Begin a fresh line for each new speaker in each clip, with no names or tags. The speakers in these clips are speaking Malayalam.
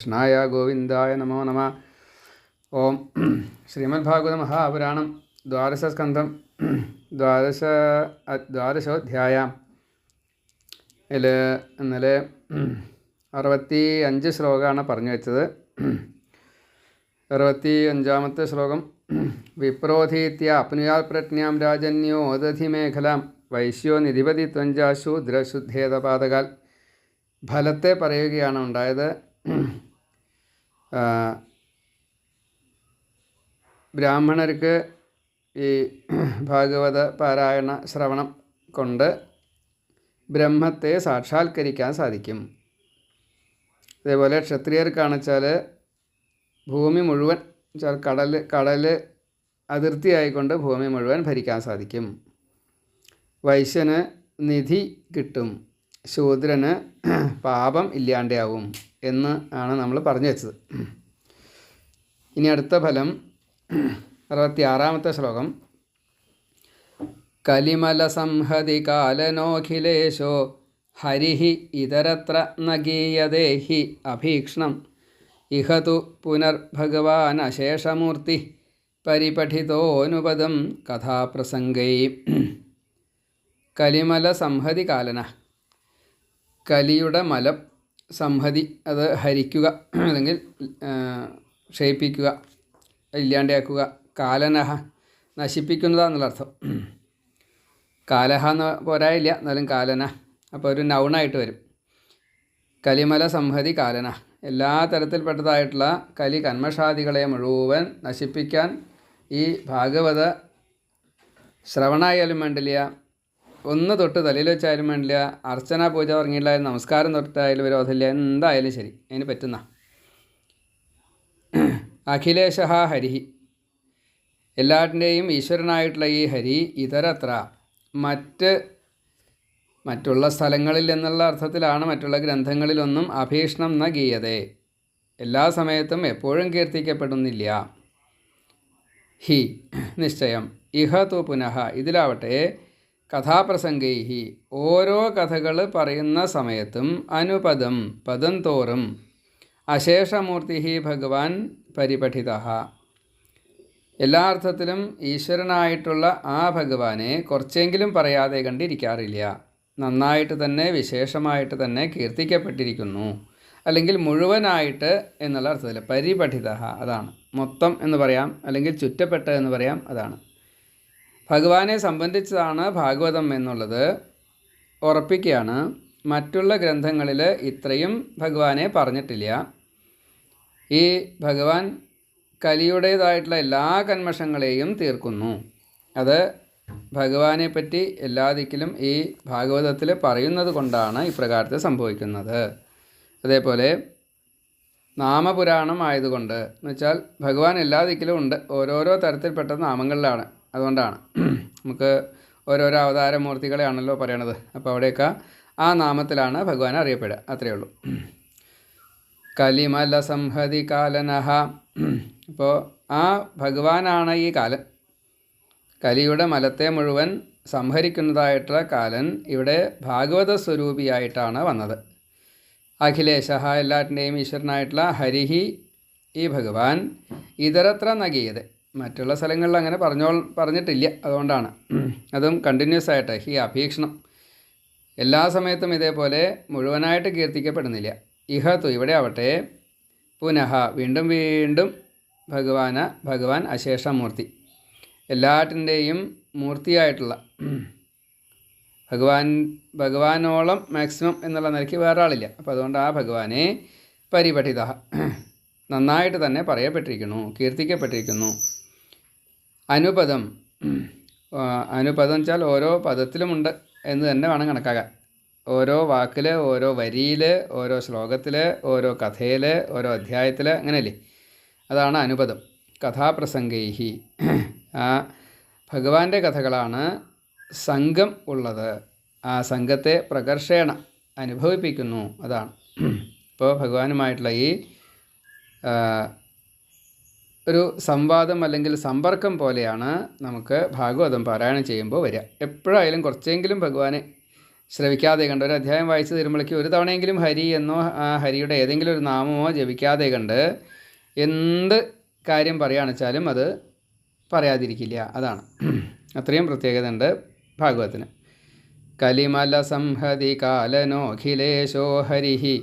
കൃഷ്ണായ ഗോവിന്ദായ നമോ നമ. ഓം ശ്രീമദ്ഭാഗവത മഹാപുരാണം ദ്വാദശസ്കന്ധം ദ്വാദശോധ്യായം. ഇന്നലെ 65 ശ്ലോകമാണ് പറഞ്ഞു വെച്ചത്. 65-ാമത്തെ ശ്ലോകം. വിപ്രോധീത്യ അപ്നുയാൽ പ്രജ്ഞാം രാജന്യോ ദധിമേഖലാം വൈശ്യോ നിധിപതി ത്വഞ്ചാശൂദ്രശുദ്ധേതപാതകാൽ. ഫലത്തെ പറയുകയാണ് ഉണ്ടായത്. ബ്രാഹ്മണർക്ക് ഈ ഭാഗവത പാരായണ ശ്രവണം കൊണ്ട് ബ്രഹ്മത്തെ സാക്ഷാത്കരിക്കാൻ സാധിക്കും. അതേപോലെ ക്ഷത്രിയർക്കാണെച്ചാൽ ഭൂമി മുഴുവൻ കടൽ അതിർത്തിയായിക്കൊണ്ട് ഭൂമി മുഴുവൻ ഭരിക്കാൻ സാധിക്കും. വൈശ്യന് നിധി കിട്ടും, ശൂദ്രന് പാപം ഇല്ലാണ്ടാവും എന്ന് ആണ് നമ്മൾ പറഞ്ഞു വെച്ചത്. ഇനി അടുത്ത ഫലം 66-ാമത്തെ ശ്ലോകം. കലിമല സംഹതി കാലനോഖിലേശോ ഹരിഹി ഇതരത്ര നഗീയദേഹി അഭീക്ഷ്ണം ഇഹതു പുനർഭഗവാൻ അശേഷമൂർത്തി പരിപഠിതോനുപദം കഥാപ്രസംഗൈ. കലിമല സംഹതി കാലന, കലിയുടെ മലം സംഹതി, അത് ഹരിക്കുക അല്ലെങ്കിൽ ക്ഷയിപ്പിക്കുക, ഇല്ലാണ്ടാക്കുക. കാലനഹ, നശിപ്പിക്കുന്നതാന്നുള്ള അർത്ഥം. കാലഹ എന്ന് പോരായില്ല, എന്നാലും കാലന, അപ്പോൾ ഒരു നൗണായിട്ട് വരും. കലിമല സംഹതി കാലന, എല്ലാ തരത്തിൽപ്പെട്ടതായിട്ടുള്ള കലി കന്മഷാദികളെ മുഴുവൻ നശിപ്പിക്കാൻ ഈ ഭാഗവത ശ്രവണമായാലും വേണ്ടില്ല, ഒന്ന് തൊട്ട് തലയിൽ വെച്ചായാലും വേണ്ടില്ല, അർച്ചന പൂജ തുടങ്ങിയിട്ടായാലും നമസ്കാരം തൊട്ടായാലും വിരോധമില്ല, എന്തായാലും ശരി, അതിന് പറ്റുന്ന. അഖിലേശ ഹരിഹി, എല്ലാറ്റിൻ്റെയും ഈശ്വരനായിട്ടുള്ള ഈ ഹരി ഇതരത്ര, മറ്റുള്ള സ്ഥലങ്ങളിൽ എന്നുള്ള അർത്ഥത്തിലാണ്, മറ്റുള്ള ഗ്രന്ഥങ്ങളിലൊന്നും അഭീഷണം ന ഗീയതേ, എല്ലാ സമയത്തും എപ്പോഴും കീർത്തിക്കപ്പെടുന്നില്ല. ഹി നിശ്ചയം, ഇഹ തു പുനഃ, ഇതിലാവട്ടെ കഥാപ്രസംഗൈഹി, ഓരോ കഥകൾ പറയുന്ന സമയത്തും അനുപദം, പദം തോറും, അശേഷമൂർത്തി ഭഗവാൻ പരിപഠിത, എല്ലാ അർത്ഥത്തിലും ഈശ്വരനായിട്ടുള്ള ആ ഭഗവാനെ കുറച്ചെങ്കിലും പറയാതെ കണ്ടിരിക്കാറില്ല. നന്നായിട്ട് തന്നെ, വിശേഷമായിട്ട് തന്നെ കീർത്തിക്കപ്പെട്ടിരിക്കുന്നു, അല്ലെങ്കിൽ മുഴുവനായിട്ട് എന്നുള്ള അർത്ഥത്തിൽ. പരിപഠിത, അതാണ് മൊത്തം എന്ന് പറയാം, അല്ലെങ്കിൽ ചുറ്റപ്പെട്ട എന്ന് പറയാം, അതാണ്. ഭഗവാനെ സംബന്ധിച്ചതാണ് ഭാഗവതം എന്നുള്ളത് ഉറപ്പിക്കുകയാണ്. മറ്റുള്ള ഗ്രന്ഥങ്ങളിൽ ഇത്രയും ഭഗവാനെ പറഞ്ഞിട്ടില്ല. ഈ ഭഗവാൻ കലിയുടേതായിട്ടുള്ള എല്ലാ കന്മഷങ്ങളെയും തീർക്കുന്നു. അത് ഭഗവാനെ പറ്റി എല്ലാ ദിക്കിലും ഈ ഭാഗവതത്തിൽ പറയുന്നത് കൊണ്ടാണ് ഇപ്രകാരത്തിൽ സംഭവിക്കുന്നത്. അതേപോലെ നാമപുരാണം ആയതുകൊണ്ട്, എന്ന് വെച്ചാൽ ഭഗവാൻ എല്ലാ ദിക്കിലും ഉണ്ട്, ഓരോരോ തരത്തിൽപ്പെട്ട നാമങ്ങളിലാണ്. അതുകൊണ്ടാണ് നമുക്ക് ഓരോരോ അവതാരമൂർത്തികളെയാണല്ലോ പറയണത്. അപ്പോൾ അവിടെയൊക്കെ ആ നാമത്തിലാണ് ഭഗവാൻ അറിയപ്പെടുക, അത്രയേ ഉള്ളൂ. കലിമല സംഹതി കാലനഹ, അപ്പോൾ ആ ഭഗവാനാണ് ഈ കാലൻ, കലിയുടെ മലത്തെ മുഴുവൻ സംഹരിക്കുന്നതായിട്ടുള്ള കാലൻ ഇവിടെ ഭാഗവത സ്വരൂപിയായിട്ടാണ് വന്നത്. അഖിലേശ, എല്ലാറ്റിൻ്റെയും ഈശ്വരനായിട്ടുള്ള ഹരിഹി ഈ ഭഗവാൻ ഇതരത്ര നഗീയത, മറ്റുള്ള സ്ഥലങ്ങളിൽ അങ്ങനെ പറഞ്ഞിട്ടില്ല, അതുകൊണ്ടാണ്. അതും കണ്ടിന്യൂസ് ആയിട്ട്, ഹി അഭീക്ഷണം, എല്ലാ സമയത്തും ഇതേപോലെ മുഴുവനായിട്ട് കീർത്തിക്കപ്പെടുന്നില്ല. ഇഹതു, ഇവിടെ ആവട്ടെ പുനഃ, വീണ്ടും വീണ്ടും ഭഗവാൻ അശേഷമൂർത്തി, എല്ലാറ്റിൻ്റെയും മൂർത്തിയായിട്ടുള്ള ഭഗവാനോളം മാക്സിമം എന്നുള്ള നിലയ്ക്ക് വേറെ ആളില്ല. അപ്പോൾ അതുകൊണ്ട് ആ ഭഗവാനെ പരിപഠിത, നന്നായിട്ട് തന്നെ പറയപ്പെട്ടിരിക്കുന്നു, കീർത്തിക്കപ്പെട്ടിരിക്കുന്നു. അനുപദം, അനുപദം വെച്ചാൽ ഓരോ പദത്തിലുമുണ്ട് എന്ന് തന്നെ വേണം കണക്കാക്കാൻ. ഓരോ വാക്കിൽ, ഓരോ വരിയിൽ, ഓരോ ശ്ലോകത്തിൽ, ഓരോ കഥയിൽ, ഓരോ അധ്യായത്തിൽ, അങ്ങനെയല്ലേ, അതാണ് അനുപദം. കഥാപ്രസംഗൈഹി, ആ ഭഗവാന്റെ കഥകളാണ് സംഘം ഉള്ളത്, ആ സംഘത്തെ പ്രകർഷേണ അനുഭവിപ്പിക്കുന്നു, അതാണ്. ഇപ്പോൾ ഭഗവാനുമായിട്ടുള്ള ഈ ഒരു സംവാദം അല്ലെങ്കിൽ സമ്പർക്കം പോലെയാണ് നമുക്ക് ഭാഗവതം പാരായണം ചെയ്യുമ്പോൾ വരിക. എപ്പോഴായാലും കുറച്ചെങ്കിലും ഭഗവാനെ ശ്രവിക്കാതെ കണ്ട്, ഒരു അധ്യായം വായിച്ചു തീരുമ്പോഴേക്കും ഒരു തവണയെങ്കിലും ഹരി എന്നോ ആ ഹരിയുടെ ഏതെങ്കിലും ഒരു നാമമോ ജപിക്കാതെ കണ്ട് എന്ത് കാര്യം പറയുകയാണെന്ന് വെച്ചാലും അത് പറയാതിരിക്കില്ല. അതാണ്, അത്രയും പ്രത്യേകത ഉണ്ട് ഭാഗവതത്തിന്. കലിമല സംഹതി കാലനോഖിലേശോ ഹരിഹി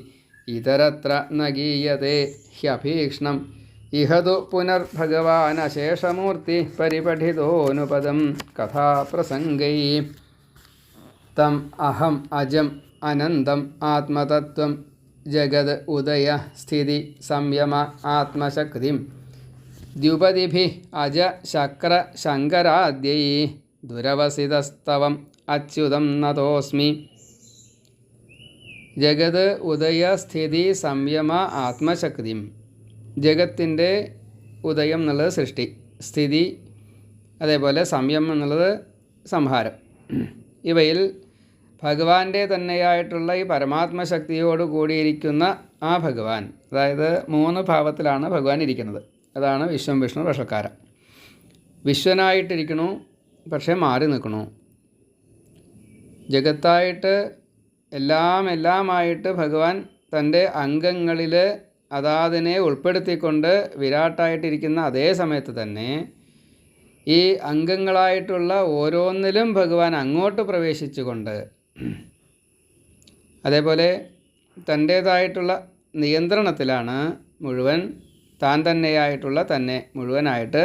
ഇതരത്ര നഗീയതേ ഹ്യഭീക്ഷ്ണം ഇഹതു പുനർഭഗവാനശേഷമൂർത്തി പരിപഠിതോനുപദം കഥാപ്രസംഗൈ തം അഹം അജം അനന്തം ആത്മതത്വം ജഗത് ഉദയ സ്ഥിതി സംയമ ആത്മശക്തിം ദ്യുപതിഭി അജ ശക്ര ശങ്കരാദ്യൈ ദുരവസിതസ്തവം അച്യുതം നതോസ്മി. ജഗത് ഉദയ സ്ഥിതി സംയമ ആത്മശക്തിം. ജഗത്തിൻ്റെ ഉദയം എന്നുള്ളത് സൃഷ്ടി, സ്ഥിതി അതേപോലെ സംയമം എന്നുള്ളത് സംഹാരം. ഇവയിൽ ഭഗവാന്റെ തന്നെയായിട്ടുള്ള ഈ പരമാത്മശക്തിയോട് കൂടിയിരിക്കുന്ന ആ ഭഗവാൻ, അതായത് 3 ഭാവത്തിലാണ് ഭഗവാൻ ഇരിക്കുന്നത്. അതാണ് വിശ്വം വിഷ്ണു വഷക്കാരം. വിശ്വനായിട്ടിരിക്കണു, പക്ഷേ മാറി നിൽക്കണു. ജഗത്തായിട്ട് എല്ലാമായിട്ട് ഭഗവാൻ തൻ്റെ അംഗങ്ങളിൽ അതാതിനെ ഉൾപ്പെടുത്തിക്കൊണ്ട് വിരാട്ടായിട്ടിരിക്കുന്ന അതേ സമയത്ത് തന്നെ ഈ അംഗങ്ങളായിട്ടുള്ള ഓരോന്നിലും ഭഗവാൻ അങ്ങോട്ട് പ്രവേശിച്ചുകൊണ്ട്, അതേപോലെ തൻ്റേതായിട്ടുള്ള നിയന്ത്രണത്തിലാണ് മുഴുവൻ താൻ തന്നെയായിട്ടുള്ള തന്നെ മുഴുവനായിട്ട്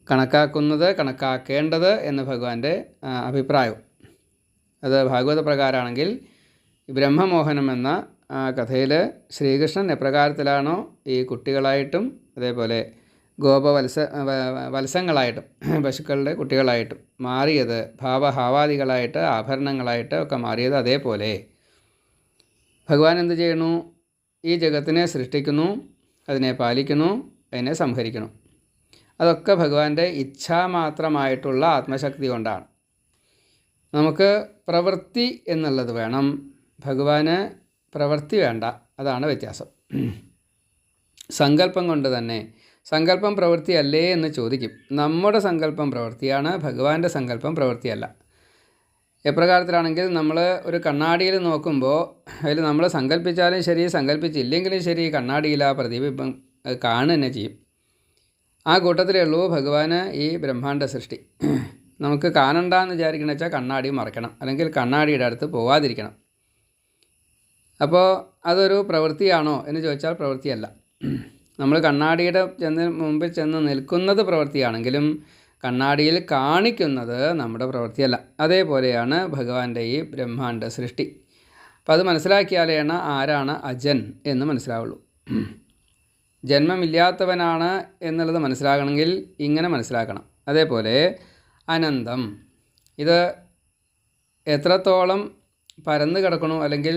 കണക്കാക്കേണ്ടത് എന്ന് ഭഗവാന്റെ അഭിപ്രായം. അത് ഭാഗവത പ്രകാരമാണെങ്കിൽ ബ്രഹ്മമോഹനം എന്ന കഥയിൽ ശ്രീകൃഷ്ണൻ എപ്രകാരത്തിലാണോ ഈ കുട്ടികളായിട്ടും അതേപോലെ വത്സങ്ങളായിട്ടും പശുക്കളുടെ കുട്ടികളായിട്ടും മാറിയത്, ഭാവഹാവാദികളായിട്ട് ആഭരണങ്ങളായിട്ട് ഒക്കെ മാറിയത്, അതേപോലെ ഭഗവാൻ എന്ത് ചെയ്യണു? ഈ ജഗത്തിനെ സൃഷ്ടിക്കുന്നു, അതിനെ പാലിക്കുന്നു, അതിനെ സംഹരിക്കുന്നു. അതൊക്കെ ഭഗവാന്റെ ഇച്ഛാമാത്രമായിട്ടുള്ള ആത്മശക്തി കൊണ്ടാണ്. നമുക്ക് പ്രവൃത്തി എന്നുള്ളത് വേണം, ഭഗവാന് പ്രവൃത്തി വേണ്ട. അതാണ് വ്യത്യാസം. സങ്കല്പം കൊണ്ട് തന്നെ, സങ്കല്പം പ്രവൃത്തിയല്ലേ എന്ന് ചോദിക്കും. നമ്മുടെ സങ്കല്പം പ്രവൃത്തിയാണ്, ഭഗവാന്റെ സങ്കല്പം പ്രവൃത്തിയല്ല. എപ്രകാരത്തിലാണെങ്കിൽ നമ്മൾ ഒരു കണ്ണാടിയിൽ നോക്കുമ്പോൾ അതിൽ നമ്മൾ സങ്കല്പിച്ചാലും ശരി സങ്കല്പിച്ചില്ലെങ്കിലും ശരി കണ്ണാടിയിൽ ആ പ്രതിബിംബം കാണുക തന്നെ ചെയ്യും. ആ കൂട്ടത്തിലേ ഉള്ളൂ ഭഗവാന് ഈ ബ്രഹ്മാണ്ഡ സൃഷ്ടി. നമുക്ക് കാണണ്ടെന്ന് വിചാരിക്കണമെന്ന് വെച്ചാൽ കണ്ണാടി മറക്കണം, അല്ലെങ്കിൽ കണ്ണാടിയുടെ അടുത്ത് പോവാതിരിക്കണം. അപ്പോൾ അതൊരു പ്രവൃത്തിയാണോ എന്ന് ചോദിച്ചാൽ പ്രവൃത്തിയല്ല. നമ്മൾ കണ്ണാടിയുടെ മുമ്പിൽ ചെന്ന് നിൽക്കുന്നത് പ്രവൃത്തിയാണെങ്കിലും കണ്ണാടിയിൽ കാണിക്കുന്നത് നമ്മുടെ പ്രവൃത്തിയല്ല. അതേപോലെയാണ് ഭഗവാന്റെ ഈ ബ്രഹ്മാണ്ഡ സൃഷ്ടി. അപ്പോൾ അത് മനസ്സിലാക്കിയാലാണ് ആരാണ് അജൻ എന്ന് മനസ്സിലാവുള്ളൂ. ജന്മമില്ലാത്തവനാണ് എന്നുള്ളത് മനസ്സിലാകണമെങ്കിൽ ഇങ്ങനെ മനസ്സിലാക്കണം. അതേപോലെ അനന്തം, ഇത് എത്രത്തോളം പരന്ന് കിടക്കണു, അല്ലെങ്കിൽ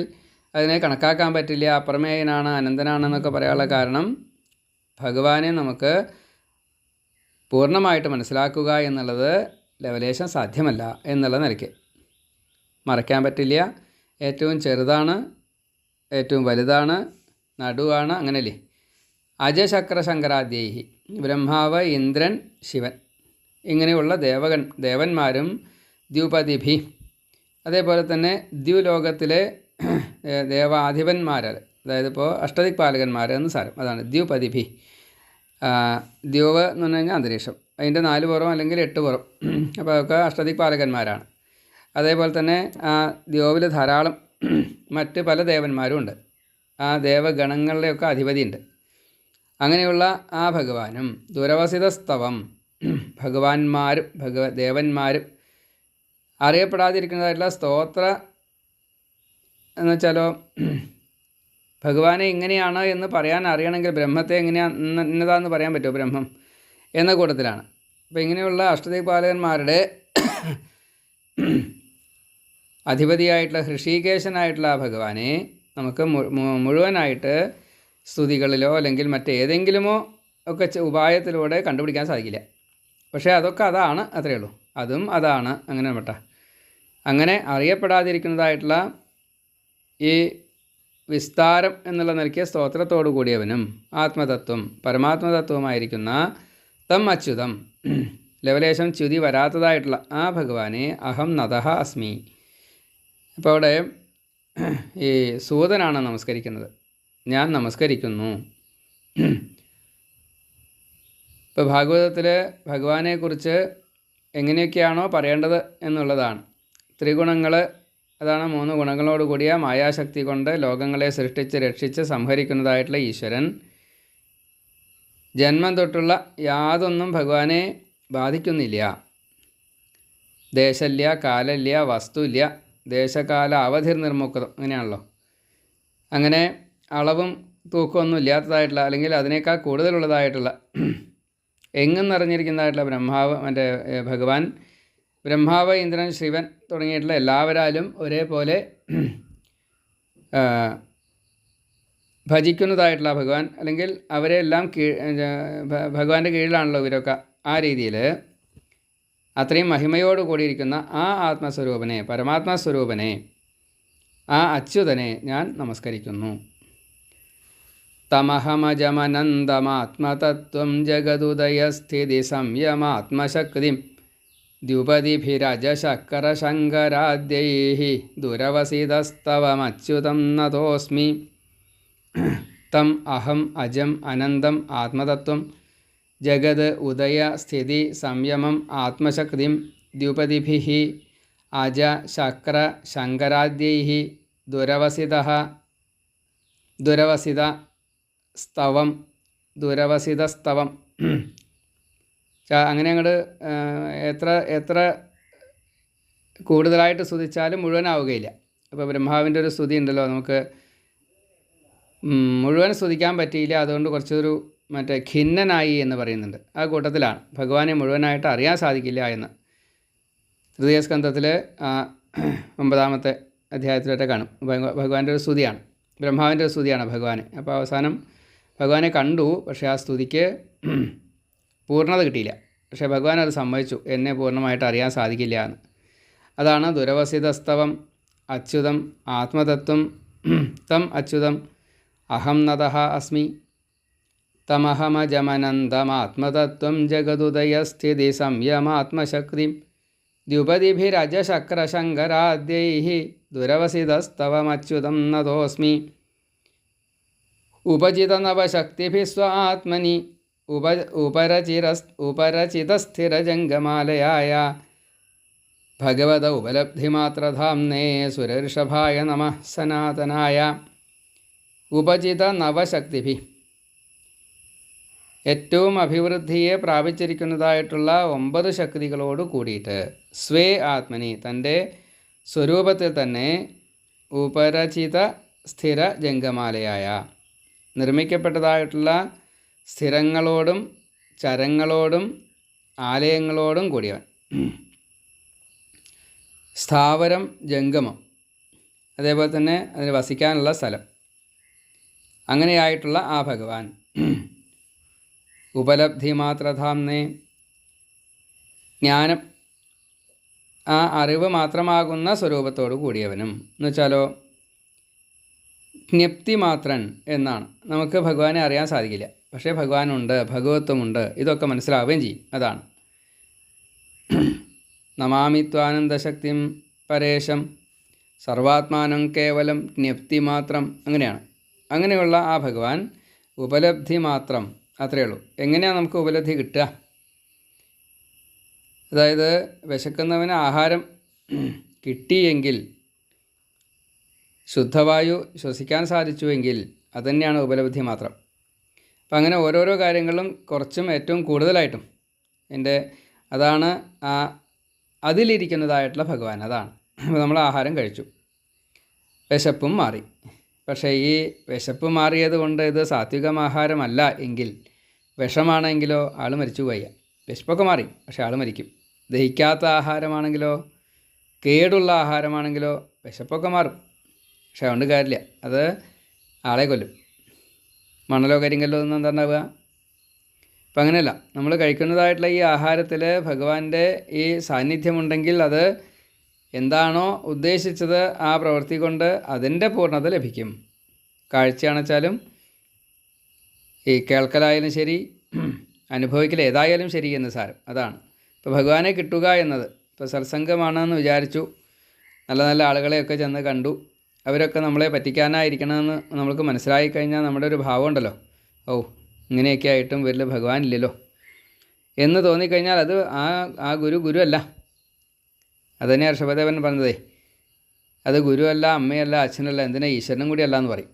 അതിനെ കണക്കാക്കാൻ പറ്റില്ല, അപ്രമേയനാണ്, അനന്തനാണെന്നൊക്കെ പറയാനുള്ള കാരണം ഭഗവാനെ നമുക്ക് പൂർണ്ണമായിട്ട് മനസ്സിലാക്കുക എന്നുള്ളത് ലവലേശം സാധ്യമല്ല എന്നുള്ള നിലയ്ക്ക്. മറയ്ക്കാൻ പറ്റില്ല, ഏറ്റവും ചെറുതാണ്, ഏറ്റവും വലുതാണ്, നടുവാണ്, അങ്ങനെയല്ലേ. അജശക്ര ശങ്കരാദ്യേഹി, ബ്രഹ്മാവ്, ഇന്ദ്രൻ, ശിവൻ, ഇങ്ങനെയുള്ള ദേവന്മാരും ദ്യുപതിഭി, അതേപോലെ തന്നെ ദ്യുലോകത്തിലെ ദേവാധിപന്മാർ, അതായത് ഇപ്പോൾ അഷ്ടദിക്പാലകന്മാർ എന്ന് സാരം, അതാണ് ദ്യുപതിഭി. ദ്യോവ് എന്ന് പറഞ്ഞു കഴിഞ്ഞാൽ അന്തരീക്ഷം, അതിൻ്റെ 4 പുറം അല്ലെങ്കിൽ 8 പുറം, അപ്പോൾ അതൊക്കെ അഷ്ടദിക്പാലകന്മാരാണ്. അതേപോലെ തന്നെ ആ ദ്യോവിൽ ധാരാളം മറ്റ് പല ദേവന്മാരും ഉണ്ട്, ആ ദേവഗണങ്ങളുടെയൊക്കെ അധിപതിയുണ്ട്. അങ്ങനെയുള്ള ആ ഭഗവാനും ദുരവസിതസ്തവം, ഭഗവാന്മാരും ദേവന്മാരും അറിയപ്പെടാതിരിക്കുന്നതായിട്ടുള്ള സ്തോത്ര എന്ന് വെച്ചാലോ, ഭഗവാനെ ഇങ്ങനെയാണ് എന്ന് പറയാൻ അറിയണമെങ്കിൽ ബ്രഹ്മത്തെ ഇന്നതാന്ന് പറയാൻ പറ്റുമോ? ബ്രഹ്മം എന്ന കൂട്ടത്തിലാണ്. അപ്പോൾ ഇങ്ങനെയുള്ള അഷ്ടദിക്പാലകന്മാരുടെ അധിപതിയായിട്ടുള്ള ഹൃഷീകേശനായിട്ടുള്ള ആ ഭഗവാനെ നമുക്ക് മുഴുവനായിട്ട് സ്തുതികളിലോ അല്ലെങ്കിൽ മറ്റേതെങ്കിലുമോ ഒക്കെ ഉപായത്തിലൂടെ കണ്ടുപിടിക്കാൻ സാധിക്കില്ല. പക്ഷേ അതൊക്കെ അതാണ്, അത്രയേ ഉള്ളൂ. അതും അതാണ്, അങ്ങനെ പെട്ട അങ്ങനെ അറിയപ്പെടാതിരിക്കുന്നതായിട്ടുള്ള ഈ വിസ്താരം എന്നുള്ള നിലയ്ക്ക് സ്തോത്രത്തോടു കൂടിയവനും ആത്മതത്വം പരമാത്മതത്വമായിരിക്കുന്ന തം അച്യുതം, ലവലേശം ച്യുതി വരാത്തതായിട്ടുള്ള ആ ഭഗവാനെ അഹം നതഃ അസ്മി, അപ്പോൾ അവിടെ ഈ സൂതനാണ് നമസ്കരിക്കുന്നത്. ഞാൻ നമസ്കരിക്കുന്നു. ഇപ്പോൾ ഭാഗവതത്തിൽ ഭഗവാനെക്കുറിച്ച് എങ്ങനെയൊക്കെയാണോ പറയേണ്ടത് എന്നുള്ളതാണ്. ത്രിഗുണങ്ങൾ, അതാണ് 3 ഗുണങ്ങളോട് കൂടിയ മായാശക്തി കൊണ്ട് ലോകങ്ങളെ സൃഷ്ടിച്ച് രക്ഷിച്ച് സംഹരിക്കുന്നതായിട്ടുള്ള ഈശ്വരൻ. ജന്മം തൊട്ടുള്ള യാതൊന്നും ഭഗവാനെ ബാധിക്കുന്നില്ല. ദേശമില്ല, കാലമില്ല, വസ്തുവില്ല, ദേശകാല അവധിർ നിർമുക്തം, അങ്ങനെയാണല്ലോ. അങ്ങനെ അളവും തൂക്കമൊന്നും ഇല്ലാത്തതായിട്ടുള്ള, അല്ലെങ്കിൽ അതിനേക്കാൾ കൂടുതലുള്ളതായിട്ടുള്ള, എങ്ങും നിറഞ്ഞിരിക്കുന്നതായിട്ടുള്ള ബ്രഹ്മാവ്, മറ്റേ ഭഗവാൻ, ബ്രഹ്മാവ്, ഇന്ദ്രൻ, ശിവൻ തുടങ്ങിയിട്ടുള്ള എല്ലാവരാലും ഒരേപോലെ ഭജിക്കുന്നതായിട്ടുള്ള ഭഗവാൻ, അല്ലെങ്കിൽ അവരെല്ലാം ഭഗവാന്റെ കീഴിലാണല്ലോ ഇവരൊക്കെ. ആ രീതിയിൽ അത്രയും മഹിമയോട് കൂടിയിരിക്കുന്ന ആ ആത്മസ്വരൂപനെ, പരമാത്മസ്വരൂപനെ, ആ അച്യുതനെ ഞാൻ നമസ്കരിക്കുന്നു. തമഹമജമനന്തമാത്മതത്വം ജഗതുദയസ്ഥിതി സംയമാത്മശക്തിം ദ്യുപതിഭിരജശക്കരശങ്കരാദ്യൈഃ ദുരവസിതസ്തവമച്യുതം നതോസ്മി. തം അഹം അജം അനന്തം ആത്മതത്വം ജഗത് ഉദയ സ്ഥിതി സംയമം ആത്മശക്തിം ദ്യുപതിഭിഃ അജ ശക്ര ശങ്കരാദ്യൈഃ ദുരവസിതസ്തവം. അങ്ങനെ അങ്ങോട്ട് എത്ര കൂടുതലായിട്ട് സ്തുതിച്ചാലും മുഴുവനാവുകയില്ല. അപ്പോൾ ബ്രഹ്മാവിൻ്റെ ഒരു സ്തുതി ഉണ്ടല്ലോ, നമുക്ക് മുഴുവൻ സ്തുതിക്കാൻ പറ്റിയില്ല, അതുകൊണ്ട് കുറച്ചൊരു ഖിന്നനായി എന്ന് പറയുന്നുണ്ട്. ആ കൂട്ടത്തിലാണ് ഭഗവാനെ മുഴുവനായിട്ട് അറിയാൻ സാധിക്കില്ല എന്ന്. തൃതീയ സ്കന്ധത്തിൽ 9ാമത്തെ അധ്യായത്തിലൊക്കെ കാണും. ഭഗവാന്റെ ഒരു സ്തുതിയാണ്, ബ്രഹ്മാവിൻ്റെ ഒരു സ്തുതിയാണ് ഭഗവാനെ. അപ്പോൾ അവസാനം ഭഗവാനെ കണ്ടു, പക്ഷേ ആ സ്തുതിക്ക് പൂർണ്ണത കിട്ടിയില്ല. പക്ഷേ ഭഗവാൻ അത് സമ്മതിച്ചു, എന്നെ പൂർണ്ണമായിട്ട് അറിയാൻ സാധിക്കില്ല എന്ന്. അതാണ് ദുരവസിതസ്തവം അച്യുതം ആത്മതത്വം തം അച്യുതം അഹം നതഃ അസ്മി. തമഹമജമനന്തമാത്മതത്വം ജഗതുദയസ്ഥിതി സംയമാത്മശക്തിം ദ്യുപതിഭിരജശക്രശങ്കരാദ്യൈഃ ദുരവസിതസ്തവമച്യുതം നതോസ്മി. ഉപജിതനവശക്തിഭിः സ്വാത്മനി ഉപരചിതസ്ഥിരജംഗമാലയായ ഭഗവത ഉപലബ്ധിമാത്രധാംനേ സുരഋഷഭായ നമഃ സനാതനായ. ഉപജിത നവശക്തിഭി, ഏറ്റവും അഭിവൃദ്ധിയെ പ്രാപിച്ചിരിക്കുന്നതായിട്ടുള്ള 9 ശക്തികളോട് കൂടിയിട്ട്, സ്വേ ആത്മനി, തൻ്റെ സ്വരൂപത്തിൽ തന്നെ, ഉപരചിത സ്ഥിര ജംഗമാലയായ, നിർമ്മിക്കപ്പെട്ടതായിട്ടുള്ള സ്ഥിരങ്ങളോടും ചരങ്ങളോടും ആലയങ്ങളോടും കൂടിയവൻ. സ്ഥാവരം, ജംഗമം, അതേപോലെ തന്നെ അതിന് വസിക്കാനുള്ള സ്ഥലം, അങ്ങനെയായിട്ടുള്ള ആ ഭഗവാൻ. ഉപലബ്ധി മാത്രധാംനേ, ജ്ഞാനം, ആ അറിവ് മാത്രമാകുന്ന സ്വരൂപത്തോടു കൂടിയവനും. എന്നുവെച്ചാലോ, ജ്ഞപ്തി മാത്രൻ എന്നാണ്. നമുക്ക് ഭഗവാനെ അറിയാൻ സാധിക്കില്ല, പക്ഷേ ഭഗവാനുണ്ട്, ഭഗവത്വമുണ്ട്, ഇതൊക്കെ മനസ്സിലാവുകയും ചെയ്യും. അതാണ് നമാമി ത്വാനന്ദശക്തിം പരേശം സർവാത്മാനം കേവലം ജ്ഞപ്തി മാത്രം. അങ്ങനെയാണ്. അങ്ങനെയുള്ള ആ ഭഗവാൻ ഉപലബ്ധി മാത്രം, അത്രയേ ഉള്ളൂ. എങ്ങനെയാണ് നമുക്ക് ഉപലബ്ധി കിട്ടുക? അതായത് വിശക്കുന്നവന് ആഹാരം കിട്ടിയെങ്കിൽ, ശുദ്ധവായു ശ്വസിക്കാൻ സാധിച്ചുവെങ്കിൽ അതുതന്നെയാണ് ഉപലബ്ധി മാത്രം. അപ്പം അങ്ങനെ ഓരോരോ കാര്യങ്ങളും കുറച്ചും ഏറ്റവും കൂടുതലായിട്ടും അതാണ് അതിലിരിക്കുന്നതായിട്ടുള്ള ഭഗവാൻ. അതാണ്. അപ്പോൾ നമ്മൾ ആഹാരം കഴിച്ചു, വിശപ്പും മാറി. പക്ഷേ ഈ വിശപ്പ് മാറിയത് കൊണ്ട് ഇത് സാത്വികമാഹാരമല്ല എങ്കിൽ, വിഷമാണെങ്കിലോ ആൾ മരിച്ചു പോയ. വിശപ്പൊക്കെ മാറി, പക്ഷേ ആൾ മരിക്കും. ദഹിക്കാത്ത ആഹാരമാണെങ്കിലോ, കേടുള്ള ആഹാരമാണെങ്കിലോ വിശപ്പൊക്കെ മാറും, പക്ഷേ അതുകൊണ്ട് കാര്യമില്ല, അത് ആളെ കൊല്ലും. മണലോ കരിങ്കല്ലോ ഒന്നും എന്താ ഉണ്ടാവുക? അപ്പം അങ്ങനെയല്ല, നമ്മൾ കഴിക്കുന്നതായിട്ടുള്ള ഈ ആഹാരത്തിൽ ഭഗവാന്റെ ഈ സാന്നിധ്യമുണ്ടെങ്കിൽ അത് എന്താണോ ഉദ്ദേശിച്ചത് ആ പ്രവൃത്തി കൊണ്ട് അതിൻ്റെ പൂർണ്ണത ലഭിക്കും. കാഴ്ചയാണെച്ചാലും ഈ കേൾക്കലായാലും ശരി, അനുഭവിക്കൽ ഏതായാലും ശരി എന്ന് സാരം. അതാണ് ഇപ്പോൾ ഭഗവാനെ കിട്ടുക എന്നത്. ഇപ്പോൾ സത്സംഗമാണെന്ന് വിചാരിച്ചു, നല്ല നല്ല ആളുകളെയൊക്കെ ചെന്ന് കണ്ടു, അവരൊക്കെ നമ്മളെ പറ്റിക്കാനായിരിക്കണമെന്ന് നമ്മൾക്ക് മനസ്സിലായി കഴിഞ്ഞാൽ നമ്മുടെ ഒരു ഭാവം ഉണ്ടല്ലോ, ഓ ഇങ്ങനെയൊക്കെ ആയിട്ടും വലിയ ഭഗവാൻ ഇല്ലല്ലോ എന്ന് തോന്നിക്കഴിഞ്ഞാൽ അത് ആ ഗുരു അല്ല. അതുതന്നെ ഋഷഭദേവൻ പറഞ്ഞതേ, അത് ഗുരുവല്ല, അമ്മയല്ല, അച്ഛനല്ല, എന്തിനാ ഈശ്വരനും കൂടി അല്ല എന്ന് പറയും.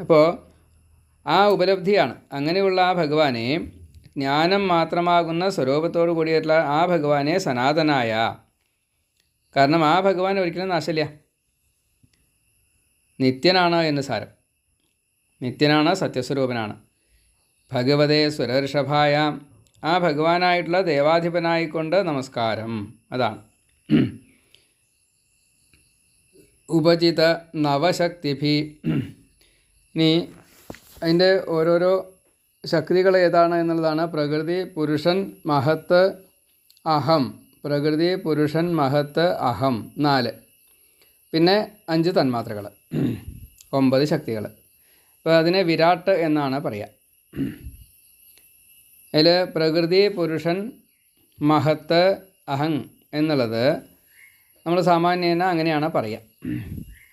അപ്പോൾ ആ ഉപലബ്ധിയാണ്. അങ്ങനെയുള്ള ആ ഭഗവാനെ, ജ്ഞാനം മാത്രമാകുന്ന സ്വരൂപത്തോടു കൂടിയിട്ടുള്ള ആ ഭഗവാനെ സനാതനായ, കാരണം ആ ഭഗവാൻ ഒരിക്കലും നാശമില്ല, നിത്യനാണ് എന്ന് സാരം. നിത്യനാണ്, സത്യസ്വരൂപനാണ്. ഭഗവതേ സുരഋഷഭായ, ആ ഭഗവാനായിട്ടുള്ള ദേവാധിപനായിക്കൊണ്ട് നമസ്കാരം. അതാണ് ഉപജിത നവശക്തിഭി. ഇനി അതിൻ്റെ ഓരോരോ ശക്തികൾ ഏതാണ് എന്നുള്ളതാണ്. പ്രകൃതി, പുരുഷൻ, മഹത്ത്, അഹം. പ്രകൃതി, പുരുഷൻ, മഹത്ത്, അഹം 4. പിന്നെ 5 തന്മാത്രകൾ, 9 ശക്തികൾ. അപ്പോൾ അതിനെ വിരാട്ട് എന്നാണ് പറയുക. അതിൽ പ്രകൃതി, പുരുഷൻ, മഹത്ത്, അഹം എന്നുള്ളത് നമ്മൾ സാമാന്യേന അങ്ങനെയാണ് പറയുക.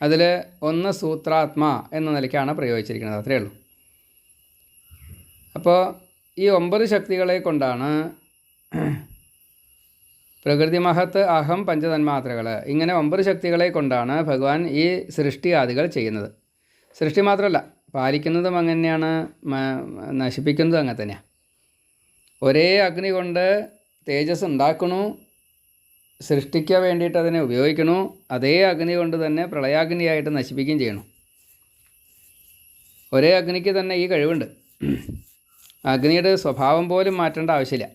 അതിൽ 1 സൂത്രാത്മാ എന്ന നിലയ്ക്കാണ് പ്രയോഗിച്ചിരിക്കുന്നത്, അത്രയേ ഉള്ളൂ. അപ്പോൾ ഈ 9 ശക്തികളെ കൊണ്ടാണ് പ്രകൃതി, മഹത്ത്, അഹം, പഞ്ചതന്മാത്രകൾ, ഇങ്ങനെ 9 ശക്തികളെ കൊണ്ടാണ് ഭഗവാൻ ഈ സൃഷ്ടിയാദികൾ ചെയ്യുന്നത്. സൃഷ്ടി മാത്രമല്ല, പാലിക്കുന്നതും അങ്ങനെയാണ്, നശിപ്പിക്കുന്നതും അങ്ങനെ തന്നെയാണ്. ഒരേ അഗ്നി കൊണ്ട് തേജസ് ഉണ്ടാക്കണു, സൃഷ്ടിക്കാൻ വേണ്ടിയിട്ട് അതിനെ ഉപയോഗിക്കണു, അതേ അഗ്നി കൊണ്ട് തന്നെ പ്രളയാഗ്നിയായിട്ട് നശിപ്പിക്കുകയും ചെയ്യണം. ഒരേ അഗ്നിക്ക് തന്നെ ഈ കഴിവുണ്ട്. അഗ്നിയുടെ സ്വഭാവം പോലും മാറ്റേണ്ട ആവശ്യമില്ല.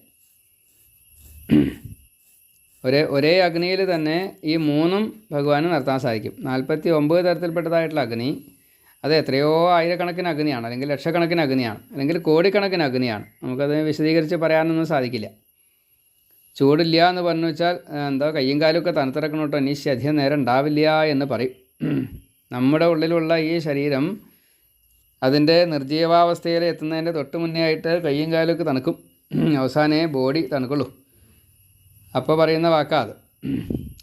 ഒരേ അഗ്നിയിൽ തന്നെ ഈ 3ഉം ഭഗവാന് നിർത്താൻ സാധിക്കും. 49 തരത്തിൽപ്പെട്ടതായിട്ടുള്ള അഗ്നി, അത് എത്രയോ ആയിരക്കണക്കിന് അഗ്നിയാണ്, അല്ലെങ്കിൽ ലക്ഷക്കണക്കിന് അഗ്നിയാണ്, അല്ലെങ്കിൽ കോടിക്കണക്കിന് അഗ്നിയാണ്. നമുക്കത് വിശദീകരിച്ച് പറയാനൊന്നും സാധിക്കില്ല. ചൂടില്ല എന്ന് പറഞ്ഞു വെച്ചാൽ എന്താ കയ്യും കാലുമൊക്കെ തണുത്തിറക്കണം കേട്ടോ, ഇനി അധികം നേരം ഉണ്ടാവില്ല എന്ന് പറയും. നമ്മുടെ ഉള്ളിലുള്ള ഈ ശരീരം അതിൻ്റെ നിർജീവാവസ്ഥയിൽ എത്തുന്നതിൻ്റെ തൊട്ട് മുന്നേ ആയിട്ട് കയ്യും കാലുമൊക്കെ തണുക്കും, അവസാനമേ ബോഡി തണുക്കുള്ളൂ. അപ്പോൾ പറയുന്ന വാക്കാ അത്.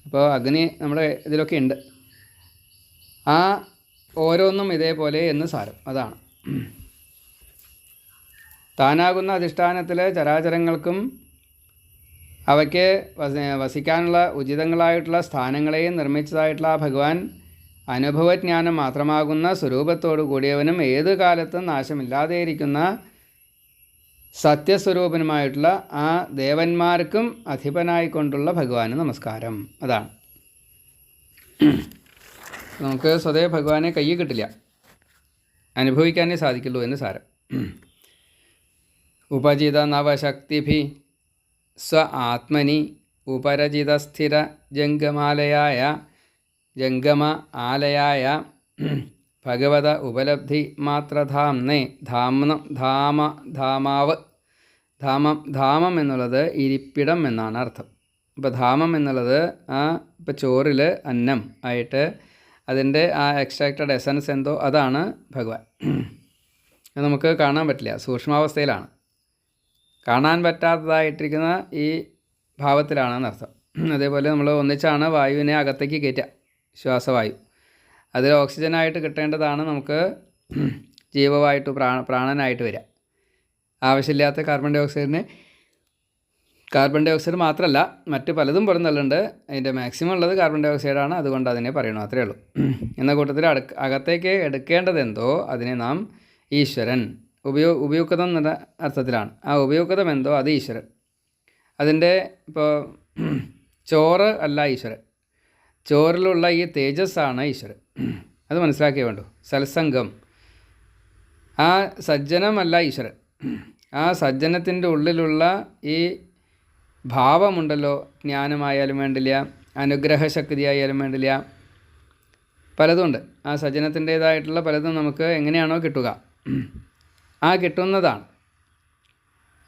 അപ്പോൾ അഗ്നി നമ്മുടെ ഇതിലൊക്കെ ഉണ്ട്. ആ ഓരോന്നും ഇതേപോലെ എന്ന് സാരം. അതാണ് താനാകുന്ന അധിഷ്ഠാനത്തിൽ ചരാചരങ്ങൾക്കും അവയ്ക്ക് വസിക്കാനുള്ള ഉചിതങ്ങളായിട്ടുള്ള സ്ഥാനങ്ങളെയും നിർമ്മിച്ചതായിട്ടുള്ള ആ ഭഗവാൻ അനുഭവജ്ഞാനം മാത്രമാകുന്ന സ്വരൂപത്തോടു കൂടിയവനും ഏത് കാലത്തും നാശമില്ലാതെയിരിക്കുന്ന സത്യസ്വരൂപനുമായിട്ടുള്ള ആ ദേവന്മാർക്കും അധിപനായിക്കൊണ്ടുള്ള ഭഗവാന് നമസ്കാരം. അതാണ്. നമുക്ക് സ്വതേ ഭഗവാനെ കയ്യിൽ കിട്ടില്ല, അനുഭവിക്കാനേ സാധിക്കുള്ളൂ എന്ന് സാരം. ഉപജിത നവശക്തിഭി സ്വ ആത്മനി ഉപരജിതസ്ഥിര ജംഗമ ആലയായ ഭഗവത ഉപലബ്ധി മാത്രധാംനേ ധാമം എന്നുള്ളത് ഇരിപ്പിടം എന്നാണ് അർത്ഥം. ഇപ്പോൾ ധാമം എന്നുള്ളത് ഇപ്പോൾ ചോറിൽ അന്നം ആയിട്ട് അതിൻ്റെ ആ എക്സ്ട്രാക്റ്റഡ് എസൻസ് എന്തോ അതാണ് ഭഗവാൻ. അത് നമുക്ക് കാണാൻ പറ്റില്ല, സൂക്ഷ്മാവസ്ഥയിലാണ്. കാണാൻ പറ്റാത്തതായിട്ടിരിക്കുന്ന ഈ ഭാവത്തിലാണെന്നർത്ഥം. അതേപോലെ നമ്മൾ ഒന്നിച്ചാണ് വായുവിനെ അകത്തേക്ക് കയറ്റുക, ശ്വാസവായു. അതിൽ ഓക്സിജനായിട്ട് കിട്ടേണ്ടതാണ് നമുക്ക് ജീവവായിട്ട് പ്രാണനായിട്ട് വരിക. ആവശ്യമില്ലാത്ത കാർബൺ ഡൈ ഓക്സൈഡ് മാത്രമല്ല മറ്റ് പലതും പുറന്തള്ളുണ്ട്. അതിൻ്റെ മാക്സിമം ഉള്ളത് കാർബൺ ഡൈ ഓക്സൈഡാണ്, അതുകൊണ്ട് അതിനെ പറയണു, അത്രയേ ഉള്ളൂ. എന്ന കൂട്ടത്തിൽ അകത്തേക്ക് എടുക്കേണ്ടതെന്തോ അതിനെ നാം ഈശ്വരൻ, ഉപയുക്തം എന്ന അർത്ഥത്തിലാണ്. ആ ഉപയുക്തം എന്തോ അത് ഈശ്വരൻ. അതിൻ്റെ ഇപ്പോൾ ചോറ് അല്ല ഈശ്വരൻ, ചോറിലുള്ള ഈ തേജസ്സാണ് ഈശ്വരൻ. അത് മനസ്സിലാക്കിയേ വേണ്ടു. സത്സംഗം, ആ സജ്ജനമല്ല ഈശ്വരൻ. ആ സജ്ജനത്തിൻ്റെ ഉള്ളിലുള്ള ഈ ഭാവമുണ്ടല്ലോ, ജ്ഞാനമായാലും വേണ്ടില്ല, അനുഗ്രഹശക്തി ആയാലും വേണ്ടില്ല, പലതുമുണ്ട്. ആ സജ്ജനത്തിൻ്റേതായിട്ടുള്ള പലതും നമുക്ക് എങ്ങനെയാണോ കിട്ടുക, ആ കിട്ടുന്നതാണ്.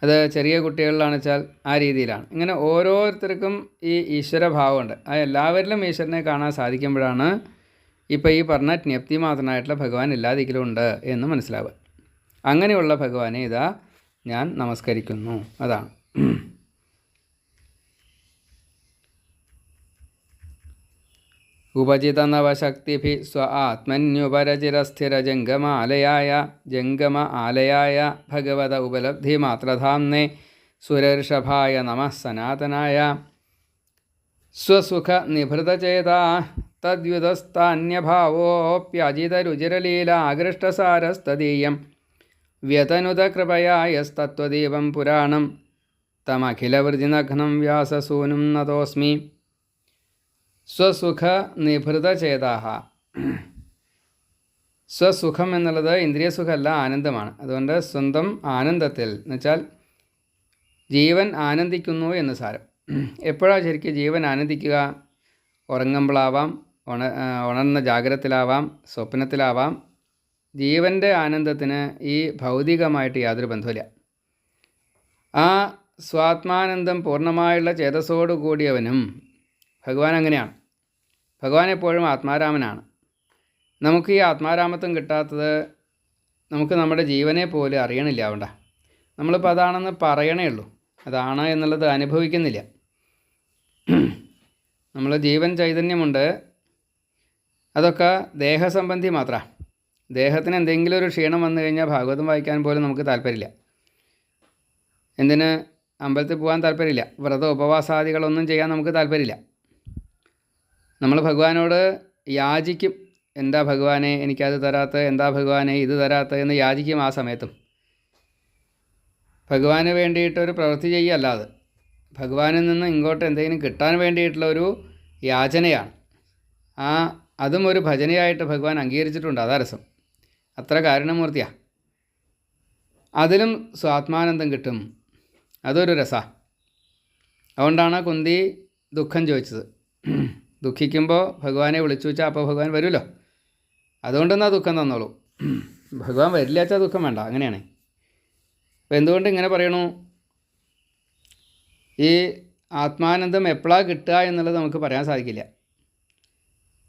അത് ചെറിയ കുട്ടികളിലാണെന്ന് വെച്ചാൽ ആ രീതിയിലാണ്. ഇങ്ങനെ ഓരോരുത്തർക്കും ഈ ഈശ്വരഭാവമുണ്ട്. ആ എല്ലാവരിലും ഈശ്വരനെ കാണാൻ സാധിക്കുമ്പോഴാണ് ഇപ്പോൾ ഈ പറഞ്ഞ ജ്ഞപ്തിമാത്രനായിട്ടുള്ള ഭഗവാൻ എല്ലാ ദിക്കിലും ഉണ്ട് എന്ന് മനസ്സിലാവുക. അങ്ങനെയുള്ള ഭഗവാനെ ഇതാ ഞാൻ നമസ്കരിക്കുന്നു. അതാണ്. ഉപജിതനവശക്തിഭിः സ്വ ജംഗമ ആലയായ ഭഗവത ഉപലബ്ധിമാത്രധാംനേ സുരർഷഭായ നമഃ സനാതനായ സ്വസുഖനിഭൃതചേതാ തദ്യുതസ്ഥാന്യഭാവോऽപ്യജിതരുചിരലീലാകൃഷ്ടസാരസ്തദീയം വ്യതനുതകൃപയാ യസ്തത്വദീപം പുരാണം തമഖിലവൃജിനഘ്നം വ്യാസസൂനും നതോസ്മി. സ്വസുഖനിഭൃതചേതാഹ. സ്വസുഖം എന്നുള്ളത് ഇന്ദ്രിയസുഖമല്ല, ആനന്ദമാണ്. അതുകൊണ്ട് സ്വന്തം ആനന്ദത്തിൽ എന്നുവെച്ചാൽ ജീവൻ ആനന്ദിക്കുന്നു എന്ന് സാരം. എപ്പോഴാണ് ശരിക്കും ജീവൻ ആനന്ദിക്കുക? ഉറങ്ങുമ്പോഴാവാം, ഉണർന്ന ജാഗ്രതത്തിലാവാം, സ്വപ്നത്തിലാവാം. ജീവൻ്റെ ആനന്ദത്തിന് ഈ ഭൗതികമായിട്ട് യാതൊരു ബന്ധമില്ല. ആ സ്വാത്മാനന്ദം പൂർണ്ണമായുള്ള ചേതസ്സോടു കൂടിയവനും ഭഗവാൻ അങ്ങനെയാണ്. ഭഗവാൻ എപ്പോഴും ആത്മാരാമനാണ്. നമുക്ക് ഈ ആത്മാരാമത്വം കിട്ടാത്തത് നമുക്ക് നമ്മുടെ ജീവനെ പോലെ അറിയണില്ല. അതുകൊണ്ട നമ്മളിപ്പോൾ അതാണെന്ന് പറയണേ ഉള്ളൂ, അതാണ് എന്നുള്ളത് അനുഭവിക്കുന്നില്ല. നമ്മൾ ജീവൻ ചൈതന്യമുണ്ട്, അതൊക്കെ ദേഹസംബന്ധി മാത്രമാണ്. ദേഹത്തിന് എന്തെങ്കിലും ഒരു ക്ഷീണം വന്നു കഴിഞ്ഞാൽ ഭാഗവതം വായിക്കാൻ പോലും നമുക്ക് താല്പര്യമില്ല. എന്തിന് അമ്പലത്തിൽ പോകാൻ താല്പര്യമില്ല, വ്രത ഉപവാസാദികളൊന്നും ചെയ്യാൻ നമുക്ക് താല്പര്യമില്ല. നമ്മൾ ഭഗവാനോട് യാചിക്കും, എന്താ ഭഗവാനെ എനിക്കത് തരാത്ത, എന്താ ഭഗവാനെ ഇത് തരാത്ത എന്ന് യാചിക്കും. ആ സമയത്തും ഭഗവാന് വേണ്ടിയിട്ടൊരു പ്രവൃത്തി ചെയ്യല്ലാതെ ഭഗവാനിൽ നിന്ന് ഇങ്ങോട്ട് എന്തെങ്കിലും കിട്ടാൻ വേണ്ടിയിട്ടുള്ള ഒരു യാചനയാണ്. അതും ഒരു ഭജനയായിട്ട് ഭഗവാൻ അംഗീകരിച്ചിട്ടുണ്ട്. അതാ രസം, അത്ര കാരുണ്യമൂർത്തിയാണ്. അതിലും സ്വാത്മാനന്ദം കിട്ടും, അതൊരു രസമാണ്. അതുകൊണ്ടാണ് കുന്തി ദുഃഖം ചോദിച്ചത്. ദുഃഖിക്കുമ്പോൾ ഭഗവാനെ വിളിച്ചു വെച്ചാൽ അപ്പോൾ ഭഗവാൻ വരുമല്ലോ. അതുകൊണ്ടെന്നാൽ ദുഃഖം തന്നോളൂ. ഭഗവാൻ വരില്ല വെച്ചാൽ ദുഃഖം വേണ്ട, അങ്ങനെയാണ്. അപ്പോൾ എന്തുകൊണ്ട് ഇങ്ങനെ പറയണു? ഈ ആത്മാനന്ദം എപ്പോഴാണ് കിട്ടുക എന്നുള്ളത് നമുക്ക് പറയാൻ സാധിക്കില്ല.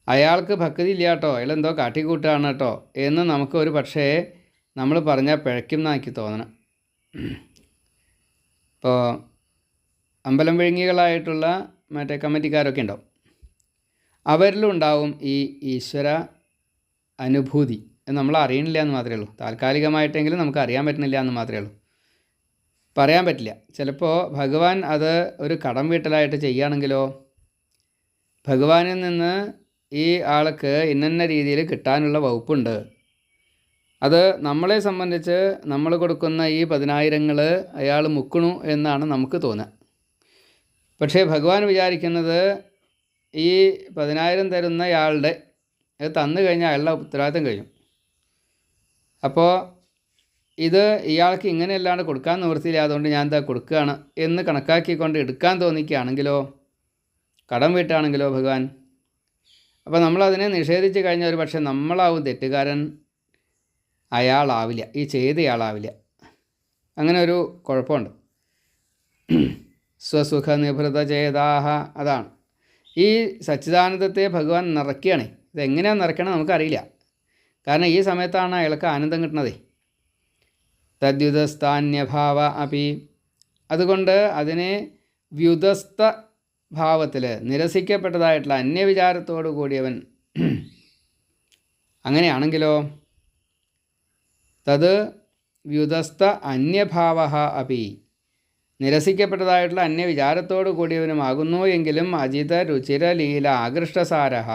അയാൾക്ക് ഭക്തി ഇല്ല കേട്ടോ, അയാൾ എന്തോ കാട്ടിക്കൂട്ടുകയാണ് കേട്ടോ എന്ന് നമുക്ക് ഒരു പക്ഷേ നമ്മൾ പറഞ്ഞാൽ പിഴയ്ക്കും എന്നാണ് എനിക്ക് തോന്നണം. ഇപ്പോൾ അമ്പലം വിഴുങ്ങികളായിട്ടുള്ള മറ്റേ കമ്മിറ്റിക്കാരൊക്കെ ഉണ്ടാവും, അവരിലും ഉണ്ടാവും ഈ ഈശ്വര അനുഭൂതി. നമ്മൾ അറിയണില്ല എന്ന് മാത്രമേ ഉള്ളൂ. താൽക്കാലികമായിട്ടെങ്കിലും നമുക്ക് അറിയാൻ പറ്റുന്നില്ല എന്ന് മാത്രമേ ഉള്ളൂ, പറയാൻ പറ്റില്ല. ചിലപ്പോൾ ഭഗവാൻ അത് ഒരു കടം വീട്ടലായിട്ട് ചെയ്യുകയാണെങ്കിലോ, ഭഗവാനിൽ നിന്ന് ഈ ആൾക്ക് ഇന്ന രീതിയിൽ കിട്ടാനുള്ള വകുപ്പുണ്ട്, അത് നമ്മളെ സംബന്ധിച്ച് നമ്മൾ കൊടുക്കുന്ന ഈ 10,000 അയാൾ മുക്കണു എന്നാണ് നമുക്ക് തോന്നുക. പക്ഷേ ഭഗവാൻ വിചാരിക്കുന്നത് ഈ 10,000 തരുന്നയാളുടെ അത് തന്നു കഴിഞ്ഞാൽ അയാളുടെ ഉത്തരവാദിത്തം കഴിഞ്ഞു. അപ്പോൾ ഇത് ഇയാൾക്ക് ഇങ്ങനെയല്ലാണ്ട് കൊടുക്കാൻ നിവൃത്തിയില്ല, അതുകൊണ്ട് ഞാൻ എന്താ കൊടുക്കുകയാണ് എന്ന് കണക്കാക്കിക്കൊണ്ട് എടുക്കാൻ തോന്നിക്കുകയാണെങ്കിലോ, കടം വീട്ടാണെങ്കിലോ ഭഗവാൻ, അപ്പോൾ നമ്മളതിനെ നിഷേധിച്ച് കഴിഞ്ഞാൽ ഒരു പക്ഷേ നമ്മളാവും തെറ്റുകാരൻ, അയാളാവില്ല, ഈ ചെയ്തയാളാവില്ല. അങ്ങനെ ഒരു കുഴപ്പമുണ്ട്. സ്വസുഖ നിഭൃത ചേതാഹ. അതാണ് ഈ സച്ചിദാനന്ദത്തെ ഭഗവാൻ നിറയ്ക്കുകയാണ്. ഇതെങ്ങനെയാണ് നിറയ്ക്കണം നമുക്കറിയില്ല, കാരണം ഈ സമയത്താണ് അയാൾക്ക് ആനന്ദം കിട്ടണത്. തദ്യുതസ്ഥാന്യഭാവ അപി. അതുകൊണ്ട് അതിനെ വ്യുതസ്ഥ ഭാവത്തിൽ നിരസിക്കപ്പെട്ടതായിട്ടുള്ള അന്യവിചാരത്തോടു കൂടിയവൻ അങ്ങനെയാണെങ്കിലോ, തത് വ്യുതസ്ഥ അന്യഭാവ അപി, നിരസിക്കപ്പെട്ടതായിട്ടുള്ള അന്യവിചാരത്തോടു കൂടിയവനുമാകുന്നു എങ്കിലും അജിത രുചിര ലീല ആകൃഷ്ടസാരഹ,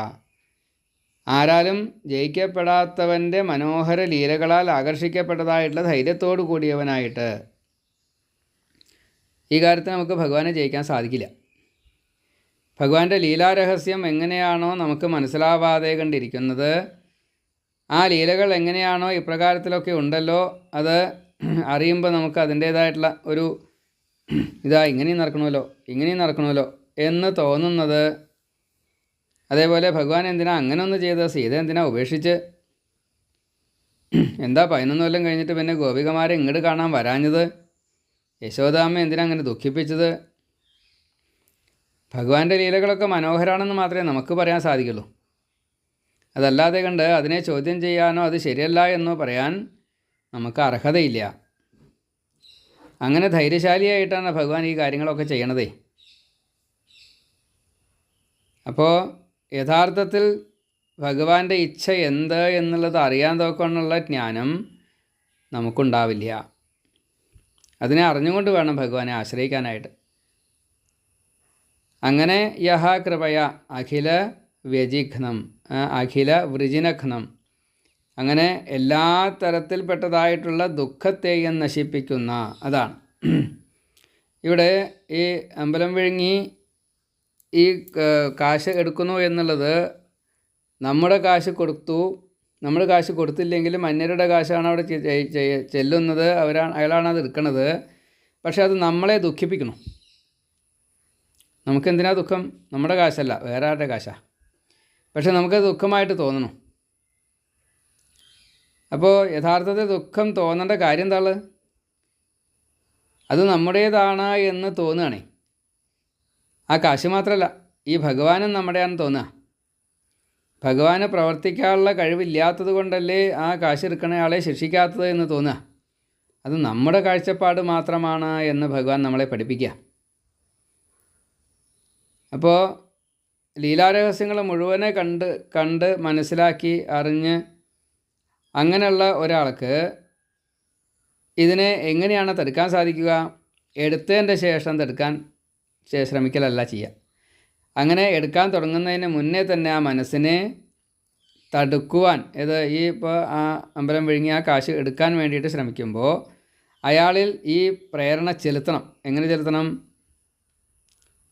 ആരാലും ജയിക്കപ്പെടാത്തവൻ്റെ മനോഹര ലീലകളാൽ ആകർഷിക്കപ്പെട്ടതായിട്ടുള്ള ധൈര്യത്തോടു കൂടിയവനായിട്ട്. ഈ കാര്യത്തിൽ നമുക്ക് ഭഗവാനെ ജയിക്കാൻ സാധിക്കില്ല. ഭഗവാന്റെ ലീലാരഹസ്യം എങ്ങനെയാണോ നമുക്ക് മനസ്സിലാവാതെ കണ്ടിരിക്കുന്നത്, ആ ലീലകൾ എങ്ങനെയാണോ ഇപ്രകാരത്തിലൊക്കെ ഉണ്ടല്ലോ, അത് അറിയുമ്പോൾ നമുക്ക് അതിൻ്റേതായിട്ടുള്ള ഒരു ഇങ്ങനെയും നടക്കണമല്ലോ എന്ന് തോന്നുന്നത്. അതേപോലെ ഭഗവാൻ എന്തിനാ അങ്ങനെ ഒന്ന് ചെയ്ത്, സീത എന്തിനാ ഉപേക്ഷിച്ച്, എന്താ 11 കൊല്ലം കഴിഞ്ഞിട്ട് പിന്നെ ഗോപികമാരെ ഇങ്ങോട്ട് കാണാൻ വരാഞ്ഞത്, യശോദാമ്മ എന്തിനാ അങ്ങനെ ദുഃഖിപ്പിച്ചത്. ഭഗവാന്റെ ലീലകളൊക്കെ മനോഹരമാണെന്ന് മാത്രമേ നമുക്ക് പറയാൻ സാധിക്കുള്ളൂ. അതല്ലാതെ കണ്ട് അതിനെ ചോദ്യം ചെയ്യാനോ അത് ശരിയല്ല എന്നോ പറയാൻ നമുക്ക് അർഹതയില്ല. അങ്ങനെ ധൈര്യശാലിയായിട്ടാണ് ഭഗവാൻ ഈ കാര്യങ്ങളൊക്കെ ചെയ്യണതേ. അപ്പോൾ യഥാർത്ഥത്തിൽ ഭഗവാന്റെ ഇച്ഛ എന്ത് എന്നുള്ളത് അറിയാൻ തോക്കൊണ്ടുള്ള ജ്ഞാനം നമുക്കുണ്ടാവില്ല. അതിനെ അറിഞ്ഞുകൊണ്ട് വേണം ഭഗവാനെ ആശ്രയിക്കാനായിട്ട്. അങ്ങനെ യഹ കൃപയ അഖില വ്യജിഘ്നം അഖില വൃജിനഘ്നം, അങ്ങനെ എല്ലാ തരത്തിൽപ്പെട്ടതായിട്ടുള്ള ദുഃഖത്തെയും നശിപ്പിക്കുന്ന, അതാണ് ഇവിടെ ഈ അമ്പലം വിഴുങ്ങി ഈ കാശ് എടുക്കുന്നു എന്നുള്ളത് നമ്മുടെ കാശ് കൊടുത്തു, നമ്മൾ കാശ് കൊടുത്തില്ലെങ്കിലും അന്യരുടെ കാശാണ് അവിടെ ചെല്ലുന്നത്, അയാളാണ് അത് എടുക്കുന്നത്. പക്ഷെ അത് നമ്മളെ ദുഃഖിപ്പിക്കണം. നമുക്കെന്തിനാ ദുഃഖം? നമ്മുടെ കാശല്ല, വേറെ ആരുടെ കാശാണ്. പക്ഷെ നമുക്കത് ദുഃഖമായിട്ട് തോന്നണം. അപ്പോൾ യഥാർത്ഥത്തിൽ ദുഃഖം തോന്നേണ്ട കാര്യം എന്താണ്? അത് നമ്മുടേതാണ് എന്ന് തോന്നുകയാണേ. ആ കാശ് മാത്രമല്ല, ഈ ഭഗവാനും നമ്മുടെയാണെന്ന് തോന്നുക. ഭഗവാന് പ്രവർത്തിക്കാനുള്ള കഴിവില്ലാത്തത് കൊണ്ടല്ലേ ആ കാശ് എടുക്കണയാളെ ശിക്ഷിക്കാത്തത് എന്ന് തോന്നുക. അത് നമ്മുടെ കാഴ്ചപ്പാട് മാത്രമാണ് എന്ന് ഭഗവാൻ നമ്മളെ പഠിപ്പിക്കുക. അപ്പോൾ ലീലാരഹസ്യങ്ങൾ മുഴുവനെ കണ്ട് മനസ്സിലാക്കി അറിഞ്ഞ് അങ്ങനെയുള്ള ഒരാൾക്ക് ഇതിനെ എങ്ങനെയാണ് തടുക്കാൻ സാധിക്കുക? എടുത്തതിൻ്റെ ശേഷം തടുക്കാൻ ശ്രമിക്കലല്ല ചെയ്യുക. അങ്ങനെ എടുക്കാൻ തുടങ്ങുന്നതിന് മുന്നേ തന്നെ ആ മനസ്സിനെ തടുക്കുവാൻ, ഈ ഇപ്പോൾ ആ അമ്പലം വിഴുങ്ങി ആ കാശ് എടുക്കാൻ വേണ്ടിയിട്ട് ശ്രമിക്കുമ്പോൾ അയാളിൽ ഈ പ്രേരണ ചെലുത്തണം. എങ്ങനെ ചെലുത്തണം?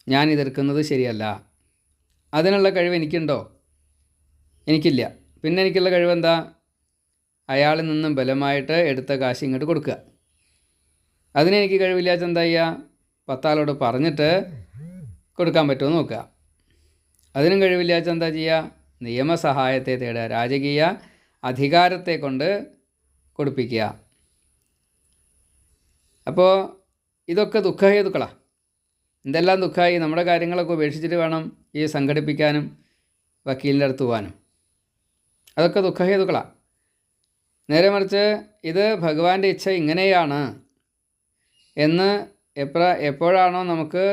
ഞാൻ ഇതെടുക്കുന്നത് ശരിയല്ല. അതിനുള്ള കഴിവ് എനിക്കുണ്ടോ? എനിക്കില്ല. പിന്നെ എനിക്കുള്ള കഴിവെന്താ? അയാളിൽ നിന്നും ബലമായിട്ട് എടുത്ത കാശ് ഇങ്ങോട്ട് കൊടുക്കുക. അതിനെനിക്ക് കഴിവില്ലാത്ത എന്താ ചെയ്യുക? 10 ആളോട് പറഞ്ഞിട്ട് കൊടുക്കാൻ പറ്റുമോ നോക്കുക. അതിനും കഴിവില്ലാത്ത എന്താ ചെയ്യുക? നിയമസഹായത്തെ തേടുക, രാജകീയ അധികാരത്തെ കൊണ്ട് കൊടുപ്പിക്കുക. അപ്പോൾ ഇതൊക്കെ ദുഃഖഹേതുക്കളാണ്. എന്തെല്ലാം ദുഃഖമായി? നമ്മുടെ കാര്യങ്ങളൊക്കെ ഉപേക്ഷിച്ചിട്ട് വേണം ഈ സംഘടിപ്പിക്കാനും വക്കീലിൻ്റെ അടുത്ത് പോകാനും. അതൊക്കെ ദുഃഖഹേതുക്കളാണ്. നേരെ മറിച്ച് ഇത് ഭഗവാന്റെ ഇച്ഛ ഇങ്ങനെയാണ് എന്ന് എപ്പോഴാണോ നമുക്ക്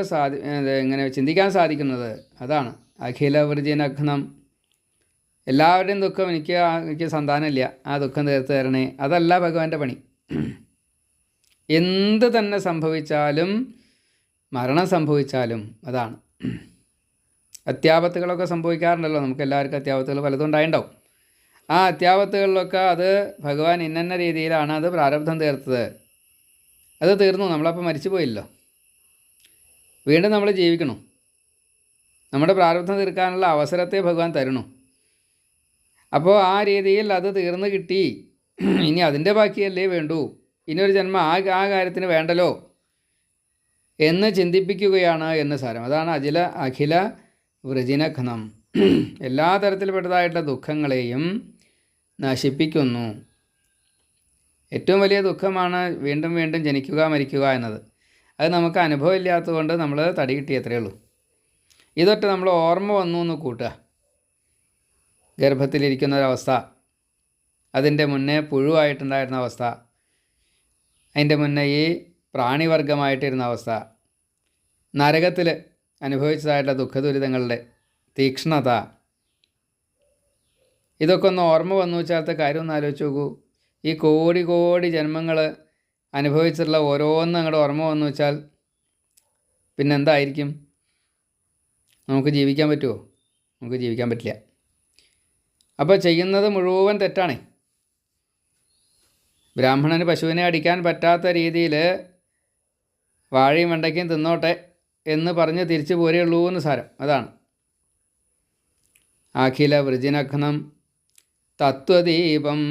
ഇങ്ങനെ ചിന്തിക്കാൻ സാധിക്കുന്നത്, അതാണ് അഖില വൃജിനഘ്നം. എല്ലാവരുടെയും ദുഃഖം എനിക്ക് സന്താനമില്ല, ആ ദുഃഖം തീർത്ത് തരണേ, അതല്ല ഭഗവാന്റെ പണി. എന്ത് തന്നെ സംഭവിച്ചാലും, മരണം സംഭവിച്ചാലും അതാണ്. അത്യാപത്തുകളൊക്കെ സംഭവിക്കാറുണ്ടല്ലോ, നമുക്ക് എല്ലാവർക്കും അത്യാപത്തുകൾ പലതും ഉണ്ടായിട്ടുണ്ടാവും. ആ അത്യാപത്തുകളിലൊക്കെ അത് ഭഗവാൻ ഇന്ന രീതിയിലാണ് അത് പ്രാരബ്ധം തീർത്തത്. അത് തീർന്നു, നമ്മളപ്പോൾ മരിച്ചു പോയില്ലോ. വീണ്ടും നമ്മൾ ജീവിക്കണം. നമ്മുടെ പ്രാരബ്ധം തീർക്കാനുള്ള അവസരത്തെ ഭഗവാൻ തരണു. അപ്പോൾ ആ രീതിയിൽ അത് തീർന്നു കിട്ടി, ഇനി അതിൻ്റെ ബാക്കിയല്ലേ വേണ്ടൂ, ഇനിയൊരു ജന്മം ആ കാര്യത്തിന് വേണ്ടല്ലോ എന്ന് ചിന്തിപ്പിക്കുകയാണ് എന്ന് സാരം. അതാണ് അഖില വൃജിനഘ്നം. എല്ലാ തരത്തിൽപ്പെട്ടതായിട്ടുള്ള ദുഃഖങ്ങളെയും നശിപ്പിക്കുന്നു. ഏറ്റവും വലിയ ദുഃഖമാണ് വീണ്ടും വീണ്ടും ജനിക്കുക മരിക്കുക എന്നത്. അത് നമുക്ക് അനുഭവം ഇല്ലാത്തതുകൊണ്ട് നമ്മൾ തടി കിട്ടിയത്രയേ ഉള്ളൂ. ഇതൊട്ട് നമ്മൾ ഓർമ്മ വന്നു എന്ന് കൂട്ടുക. ഗർഭത്തിലിരിക്കുന്നൊരവസ്ഥ, അതിൻ്റെ മുന്നേ പുഴുവായിട്ടുണ്ടായിരുന്ന അവസ്ഥ, അതിൻ്റെ മുന്നേ ഈ പ്രാണിവർഗമായിട്ടിരുന്ന അവസ്ഥ, നരകത്തിൽ അനുഭവിച്ചതായിട്ടുള്ള ദുഃഖദുരിതങ്ങളുടെ തീക്ഷ്ണത, ഇതൊക്കെ ഒന്ന് ഓർമ്മ വന്നു വെച്ചാലത്തെ കാര്യം ഒന്ന് ആലോചിച്ച് നോക്കൂ. ഈ കോടി ജന്മങ്ങൾ അനുഭവിച്ചിട്ടുള്ള ഓരോന്നും അങ്ങോട്ട് ഓർമ്മ വന്നു വെച്ചാൽ പിന്നെന്തായിരിക്കും? നമുക്ക് ജീവിക്കാൻ പറ്റുമോ? നമുക്ക് ജീവിക്കാൻ പറ്റില്ല. അപ്പോൾ ചെയ്യുന്നത് മുഴുവൻ തെറ്റാണേ. ബ്രാഹ്മണന് പശുവിനെ അടിക്കാൻ പറ്റാത്ത രീതിയിൽ വാഴയും വെണ്ടയ്ക്കയും തിന്നോട്ടെ എന്ന് പറഞ്ഞ് തിരിച്ചു പോരുള്ളൂ എന്ന് സാരം. അതാണ് അഖില വൃജിനഘ്നം തത്വദീപം.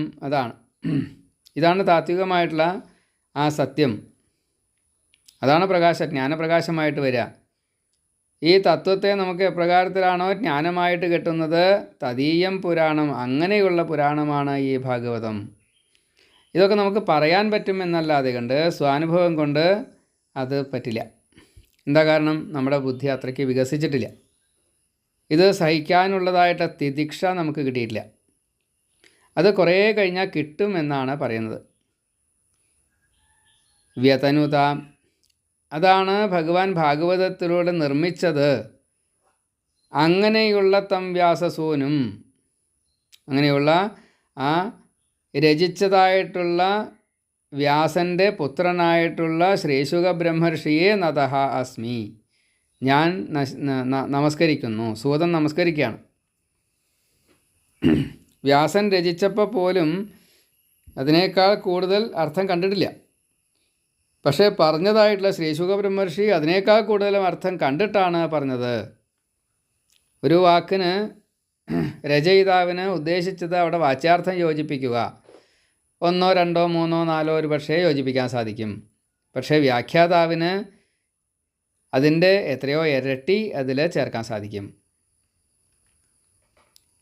ഇതാണ് താത്വികമായിട്ടുള്ള ആ സത്യം. അതാണ് ജ്ഞാനപ്രകാശമായിട്ട് വരിക. ഈ തത്വത്തെ നമുക്ക് എപ്രകാരത്തിലാണോ ജ്ഞാനമായിട്ട് കിട്ടുന്നത്, തദീയം പുരാണം, അങ്ങനെയുള്ള പുരാണമാണ് ഈ ഭാഗവതം. ഇതൊക്കെ നമുക്ക് പറയാൻ പറ്റും എന്നല്ലാതെ കണ്ട് സ്വാനുഭവം കൊണ്ട് അത് പറ്റില്ല. എന്താ കാരണം? നമ്മുടെ ബുദ്ധി അത്രയ്ക്ക് വികസിച്ചിട്ടില്ല. ഇത് സഹിക്കാനുള്ളതായിട്ട് തിദിക്ഷ നമുക്ക് കിട്ടിയിട്ടില്ല. അത് കുറേ കഴിഞ്ഞാൽ കിട്ടും എന്നാണ് പറയുന്നത്. വ്യതനുത, അതാണ് ഭഗവാൻ ഭാഗവതത്തിലൂടെ നിർമ്മിച്ചത്. അങ്ങനെയുള്ള തം വ്യാസസൂനും, അങ്ങനെയുള്ള ആ രചിച്ചതായിട്ടുള്ള വ്യാസൻ്റെ പുത്രനായിട്ടുള്ള ശ്രീശുക ബ്രഹ്മർഷിയെ നതഃ അസ്മി, ഞാൻ നമസ്കരിക്കുന്നു. സൂതൻ നമസ്കരിക്കുകയാണ്. വ്യാസൻ രചിച്ചപ്പോൾ പോലും അതിനേക്കാൾ കൂടുതൽ അർത്ഥം കണ്ടിട്ടില്ല. പക്ഷേ പറഞ്ഞതായിട്ടുള്ള ശ്രീശുക ബ്രഹ്മർഷി അതിനേക്കാൾ കൂടുതലും അർത്ഥം കണ്ടിട്ടാണ് പറഞ്ഞത്. ഒരു വാക്കിന് രചയിതാവിന് ഉദ്ദേശിച്ചത് അവിടെ വാച്യാർത്ഥം യോജിപ്പിക്കുക, 1, 2, 3, 4 ഒരു പക്ഷേ യോജിപ്പിക്കാൻ സാധിക്കും. പക്ഷേ വ്യാഖ്യാതാവിന് അതിൻ്റെ എത്രയോ ഇരട്ടി അതിൽ ചേർക്കാൻ സാധിക്കും.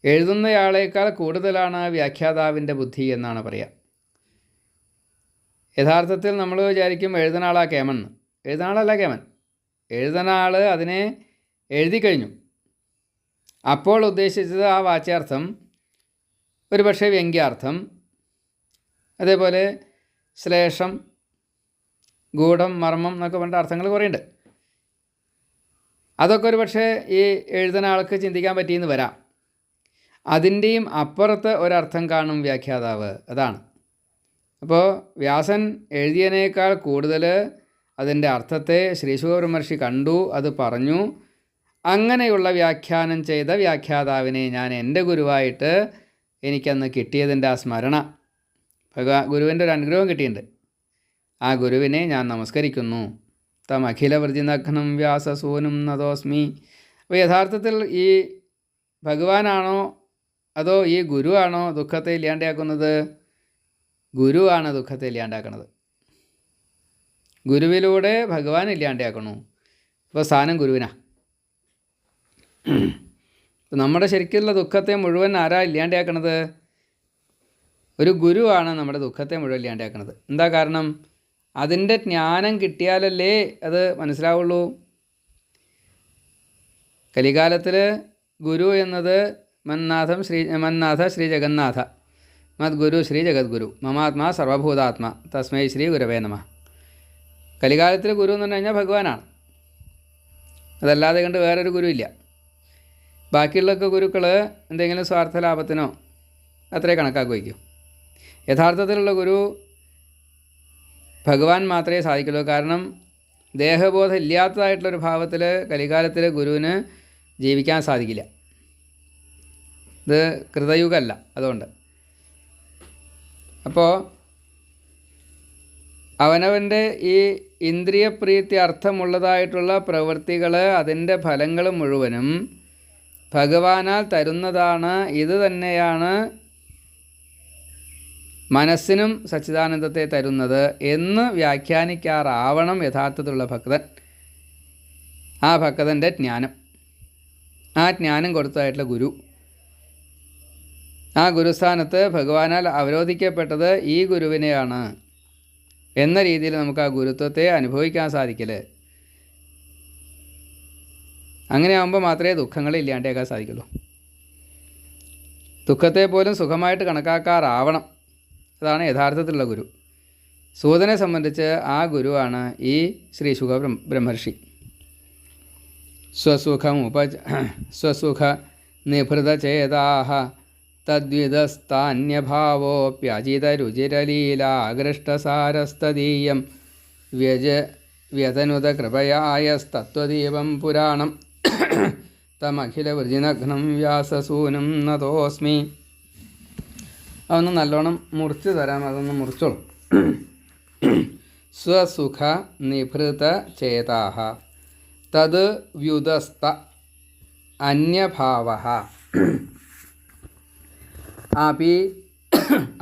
എഴുതുന്നയാളേക്കാൾ കൂടുതലാണ് വ്യാഖ്യാതാവിൻ്റെ ബുദ്ധി എന്നാണ് പറയുക. യഥാർത്ഥത്തിൽ നമ്മൾ വിചാരിക്കും എഴുതുന്ന ആളാ കേമൻ. എഴുതുന്ന ആളല്ല കേമൻ. എഴുതുന്ന ആൾ അതിനെ എഴുതി കഴിഞ്ഞു. അപ്പോൾ ഉദ്ദേശിച്ചത് ആ വാച്യാർത്ഥം, ഒരു പക്ഷേ വ്യംഗ്യാർത്ഥം, അതേപോലെ ശ്ലേഷം, ഗൂഢം, മർമ്മം എന്നൊക്കെ പറഞ്ഞ അർത്ഥങ്ങൾ കുറേയുണ്ട്. അതൊക്കെ ഒരു പക്ഷേ ഈ എഴുതുന്ന ആൾക്ക് ചിന്തിക്കാൻ പറ്റിയെന്ന് വരാം. അതിൻ്റെയും അപ്പുറത്ത് ഒരർത്ഥം കാണും വ്യാഖ്യാതാവ്. അതാണ്. അപ്പോൾ വ്യാസൻ എഴുതിയതിനേക്കാൾ കൂടുതൽ അതിൻ്റെ അർത്ഥത്തെ ശ്രീശുക ബ്രഹ്മർഷി കണ്ടു, അത് പറഞ്ഞു. അങ്ങനെയുള്ള വ്യാഖ്യാനം ചെയ്ത വ്യാഖ്യാതാവിനെ ഞാൻ എൻ്റെ ഗുരുവായിട്ട് എനിക്കന്ന് കിട്ടിയതിൻ്റെ ആ സ്മരണ, ഗുരുവിൻ്റെ ഒരു അനുഗ്രഹം കിട്ടിയിട്ടുണ്ട്. ആ ഗുരുവിനെ ഞാൻ നമസ്കരിക്കുന്നു. തം അഖില വൃജിനഘ്നം വ്യാസസൂനും നതോസ്മി. അപ്പോൾ യഥാർത്ഥത്തിൽ ഈ ഭഗവാനാണോ അതോ ഈ ഗുരുവാണോ ദുഃഖത്തെ ഇല്ലാണ്ടാക്കുന്നത്? ഗുരുവാണ് ദുഃഖത്തെ ഇല്ലാണ്ടാക്കുന്നത്. ഗുരുവിലൂടെ ഭഗവാൻ ഇല്ലാണ്ടാക്കണു. അപ്പോൾ സ്ഥാനം ഗുരുവിനാ. നമ്മുടെ ശരിക്കുള്ള ദുഃഖത്തെ മുഴുവൻ ആരാ ഇല്ലാണ്ടാക്കണത്? ഒരു ഗുരുവാണ് നമ്മുടെ ദുഃഖത്തെ മുഴുവൻ ഇല്ലാണ്ടാക്കണത്. എന്താ കാരണം? അതിൻ്റെ ജ്ഞാനം കിട്ടിയാലല്ലേ അത് മനസ്സിലാവുള്ളൂ. കലികാലത്തിൽ ഗുരു എന്നത് മന്നാഥ ശ്രീ ജഗന്നാഥ, മദ്ഗുരു ശ്രീ ജഗദ്ഗുരു, മമാത്മാ സർവഭൂതാത്മ, തസ്മൈ ശ്രീ ഗുരവേ നമഃ. കലികാലത്തിൽ ഗുരു എന്ന് പറഞ്ഞു കഴിഞ്ഞാൽ ഭഗവാനാണ്. അതല്ലാതെ കണ്ട് വേറൊരു ഗുരു ഇല്ല. ബാക്കിയുള്ളൊക്കെ ഗുരുക്കൾ എന്തെങ്കിലും സ്വാർത്ഥ ലാഭത്തിനോ അത്രേ കണക്കാക്കി വയ്ക്കും. യഥാർത്ഥത്തിലുള്ള ഗുരു ഭഗവാൻ മാത്രമേ സാധിക്കുള്ളൂ. കാരണം ദേഹബോധം ഇല്ലാത്തതായിട്ടുള്ളൊരു ഭാവത്തിൽ കലികാലത്തിൽ ഗുരുവിന് ജീവിക്കാൻ സാധിക്കില്ല. ഇത് കൃതയുഗമല്ല. അതുകൊണ്ട് അപ്പോൾ അവനവൻ്റെ ഈ ഇന്ദ്രിയപ്രീതി അർത്ഥമുള്ളതായിട്ടുള്ള പ്രവൃത്തികൾ, അതിൻ്റെ ഫലങ്ങൾ മുഴുവനും ഭഗവാനാൽ തരുന്നതാണ്. ഇത് തന്നെയാണ് മനസ്സിനും സച്ചിദാനന്ദത്തെ തരുന്നത് എന്ന് വ്യാഖ്യാനിക്കാറാവണം യഥാർത്ഥത്തിലുള്ള ഭക്തൻ. ആ ഭക്തൻ്റെ ജ്ഞാനം, ആ ജ്ഞാനം കൊടുത്തതായിട്ടുള്ള ഗുരു, ആ ഗുരുസ്ഥാനത്ത് ഭഗവാനാൽ അവരോധിക്കപ്പെട്ടത് ഈ ഗുരുവിനെയാണ് എന്ന രീതിയിൽ നമുക്ക് ആ ഗുരുത്വത്തെ അനുഭവിക്കാൻ സാധിക്കല്. അങ്ങനെയാകുമ്പോൾ മാത്രമേ ദുഃഖങ്ങളെ ഇല്ലാണ്ടാക്കാൻ സാധിക്കുള്ളൂ. ദുഃഖത്തെ പോലും സുഖമായിട്ട് കണക്കാക്കാറാവണം. അതാണ് യഥാർത്ഥത്തിലുള്ള ഗുരു. സൂതനെ സംബന്ധിച്ച് ആ ഗുരുവാണ് ഈ ശ്രീശുക ബ്രഹ്മർഷി. സ്വസുഖ നിഭൃതചേതാഹ തദ്വിധസ്ഥാന്യഭാവോപ്യജിതരുചിരലീലാകൃഷ്ടസാരസ്തദീയം വ്യതനുത കൃപയായസ്തത്വദീപം പുരാണം തമഖില വൃജിനഘ്നം വ്യാസസൂനും നതോസ്മി. അതൊന്ന് നല്ലോണം മുറിച്ച് തരാം. അതൊന്ന് മുറിച്ചോളൂ. സ്വസുഖ നിഭൃത ചേതാഹ തത് വ്യുതസ്ത അന്യഭാവഃ അപി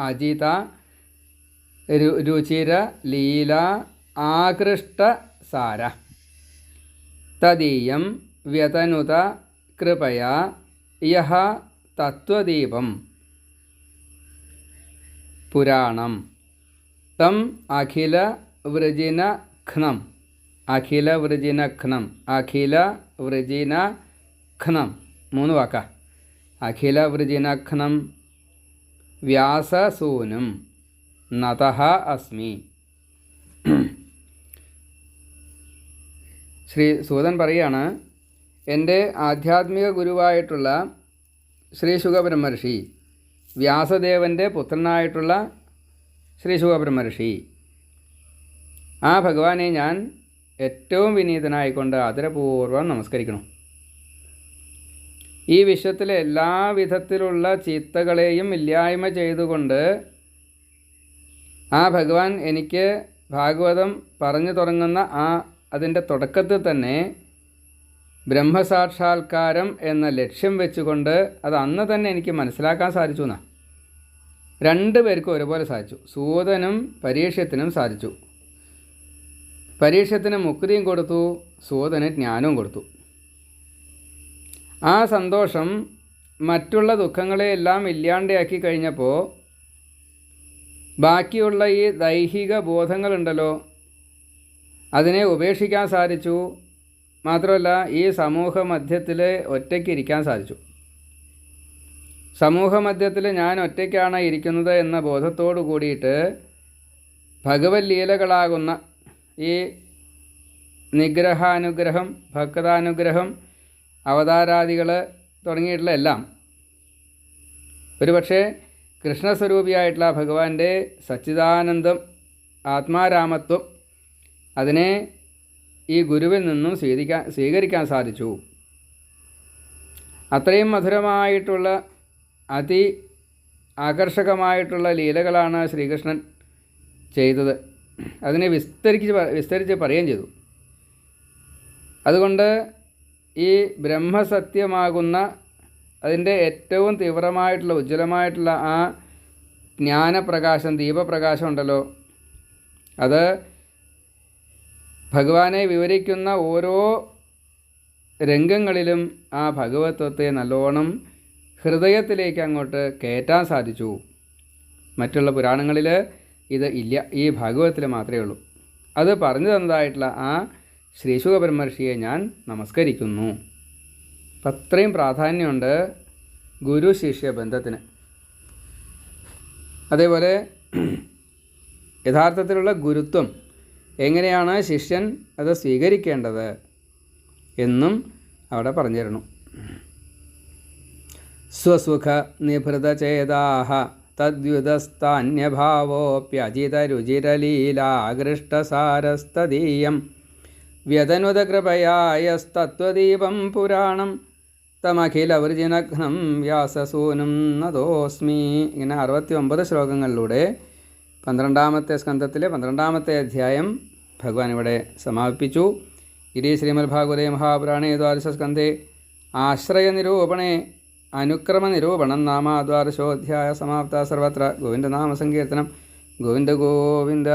അജിത രുചിര ലീല ആകൃഷ്ടസാര തദീയം വ്യതനുത കൃപയാ യഹ തത്വദീപം പുരാണം തം അഖില വൃജിനഘ്നം. അഖില വൃജിനഘ്നം, അഖില വൃജിനഘ്നം 3 വാക്കാ. അഖില വൃജിനഘ്നം വ്യാസസൂനും നതഃ അസ്മി. ശ്രീ സൂതൻ പറയുകയാണ്, എൻ്റെ ആധ്യാത്മിക ഗുരുവായിട്ടുള്ള ശ്രീ ശുകബ്രഹ്മർഷി, വ്യാസദേവൻ്റെ പുത്രനായിട്ടുള്ള ശ്രീ ശുകബ്രഹ്മർഷി, ആ ഭഗവാനെ ഞാൻ ഏറ്റവും വിനീതനായിക്കൊണ്ട് ആദരപൂർവ്വം നമസ്കരിക്കണം. ഈ വിശ്വത്തിലെ എല്ലാ വിധത്തിലുള്ള ചീത്തകളെയും ഇല്ലായ്മ ചെയ്തുകൊണ്ട് ആ ഭഗവാൻ എനിക്ക് ഭാഗവതം പറഞ്ഞു തുടങ്ങുന്ന അതിൻ്റെ തുടക്കത്തിൽ തന്നെ ബ്രഹ്മസാക്ഷാത്കാരം എന്ന ലക്ഷ്യം വെച്ചുകൊണ്ട് അത് അന്ന് തന്നെ എനിക്ക് മനസ്സിലാക്കാൻ സാധിച്ചു എന്നാണ്. രണ്ടുപേർക്കും ഒരുപോലെ സാധിച്ചു. സൂതനും പരീക്ഷത്തിനും സാധിച്ചു. പരീക്ഷത്തിന് മുക്തിയും കൊടുത്തു, സൂതന് ജ്ഞാനവും കൊടുത്തു. ആ സന്തോഷം മറ്റുള്ള ദുഃഖങ്ങളെയെല്ലാം ഇല്ലാണ്ടാക്കി കഴിഞ്ഞപ്പോൾ ബാക്കിയുള്ള ഈ ദൈഹിക ബോധങ്ങളുണ്ടല്ലോ, അതിനെ ഉപേക്ഷിക്കാൻ സാധിച്ചു. മാത്രമല്ല ഈ സമൂഹ മധ്യത്തിൽ ഒറ്റയ്ക്കിരിക്കാൻ സാധിച്ചു. സമൂഹ മധ്യത്തിൽ ഞാൻ ഒറ്റയ്ക്കാണ് ഇരിക്കുന്നത് എന്ന ബോധത്തോടു കൂടിയിട്ട് ഭഗവത് ലീലകളാകുന്ന ഈ നിഗ്രഹാനുഗ്രഹം, ഭക്താനുഗ്രഹം, അവതാരാദികൾ തുടങ്ങിയിട്ടുള്ള എല്ലാം ഒരുപക്ഷെ കൃഷ്ണസ്വരൂപിയായിട്ടുള്ള ഭഗവാന്റെ സച്ചിദാനന്ദം, ആത്മാരാമത്വം, അതിനെ ഈ ഗുരുവിൽ നിന്നും സ്വീകരിക്കാൻ സാധിച്ചു. അത്രയും മധുരമായിട്ടുള്ള അതി ആകർഷകമായിട്ടുള്ള ലീലകളാണ് ശ്രീകൃഷ്ണൻ ചെയ്തത്. അതിനെ വിസ്തരിച്ച് പറയുകയും ചെയ്തു. അതുകൊണ്ട് ഈ ബ്രഹ്മസത്യമാകുന്ന അതിൻ്റെ ഏറ്റവും തീവ്രമായിട്ടുള്ള ഉജ്ജ്വലമായിട്ടുള്ള ആ ജ്ഞാനപ്രകാശം, ദീപപ്രകാശം ഉണ്ടല്ലോ, അത് ഭഗവാനെ വിവരിക്കുന്ന ഓരോ രംഗങ്ങളിലും ആ ഭഗവത്വത്തെ നല്ലോണം ഹൃദയത്തിലേക്ക് അങ്ങോട്ട് കയറ്റാൻ സാധിച്ചു. മറ്റുള്ള പുരാണങ്ങളിൽ ഇത് ഇല്ല, ഈ ഭാഗവതത്തിൽ മാത്രമേ ഉള്ളൂ. അത് പറഞ്ഞു തന്നതായിട്ടുള്ള ആ ശ്രീ ശുകബ്രഹ്മർഷിയെ ഞാൻ നമസ്കരിക്കുന്നു. അപ്പം അത്രയും പ്രാധാന്യമുണ്ട് ഗുരു ശിഷ്യ ബന്ധത്തിന്. അതേപോലെ യഥാർത്ഥത്തിലുള്ള ഗുരുത്വം എങ്ങനെയാണ് ശിഷ്യൻ അത് സ്വീകരിക്കേണ്ടത് എന്നും അവിടെ പറഞ്ഞു തരണം. സ്വസുഖ നിഭൃതചേതാഹ തദ്യുതസ്താന്യഭാവോപ്യജിതരുചിരലീലാകൃഷ്ടസാരസ്തദീയം വ്യതനുതകൃപയായസ്തത്വദീപം പുരാണം തമഖിലവൃജിനഘ്നം വ്യാസസൂനും നതോസ്മി. ഇങ്ങനെ 69 ശ്ലോകങ്ങളിലൂടെ 12ാമത്തെ സ്കന്ധത്തിലെ 12ാമത്തെ അധ്യായം ഭഗവാൻ ഇവിടെ സമാപിപ്പിച്ചു. ഇതി ശ്രീമദ് ഭാഗവതേ മഹാപുരാണേ ദ്വാദശസ്കന്ധേ ആശ്രയനിരൂപണേ അനുക്രമനിരൂപണം നാമ ദ്വാദശോധ്യായ സമാപ്ത. സർവത്ര ഗോവിന്ദനാമസങ്കീർത്തനം. ഗോവിന്ദ ഗോവിന്ദ.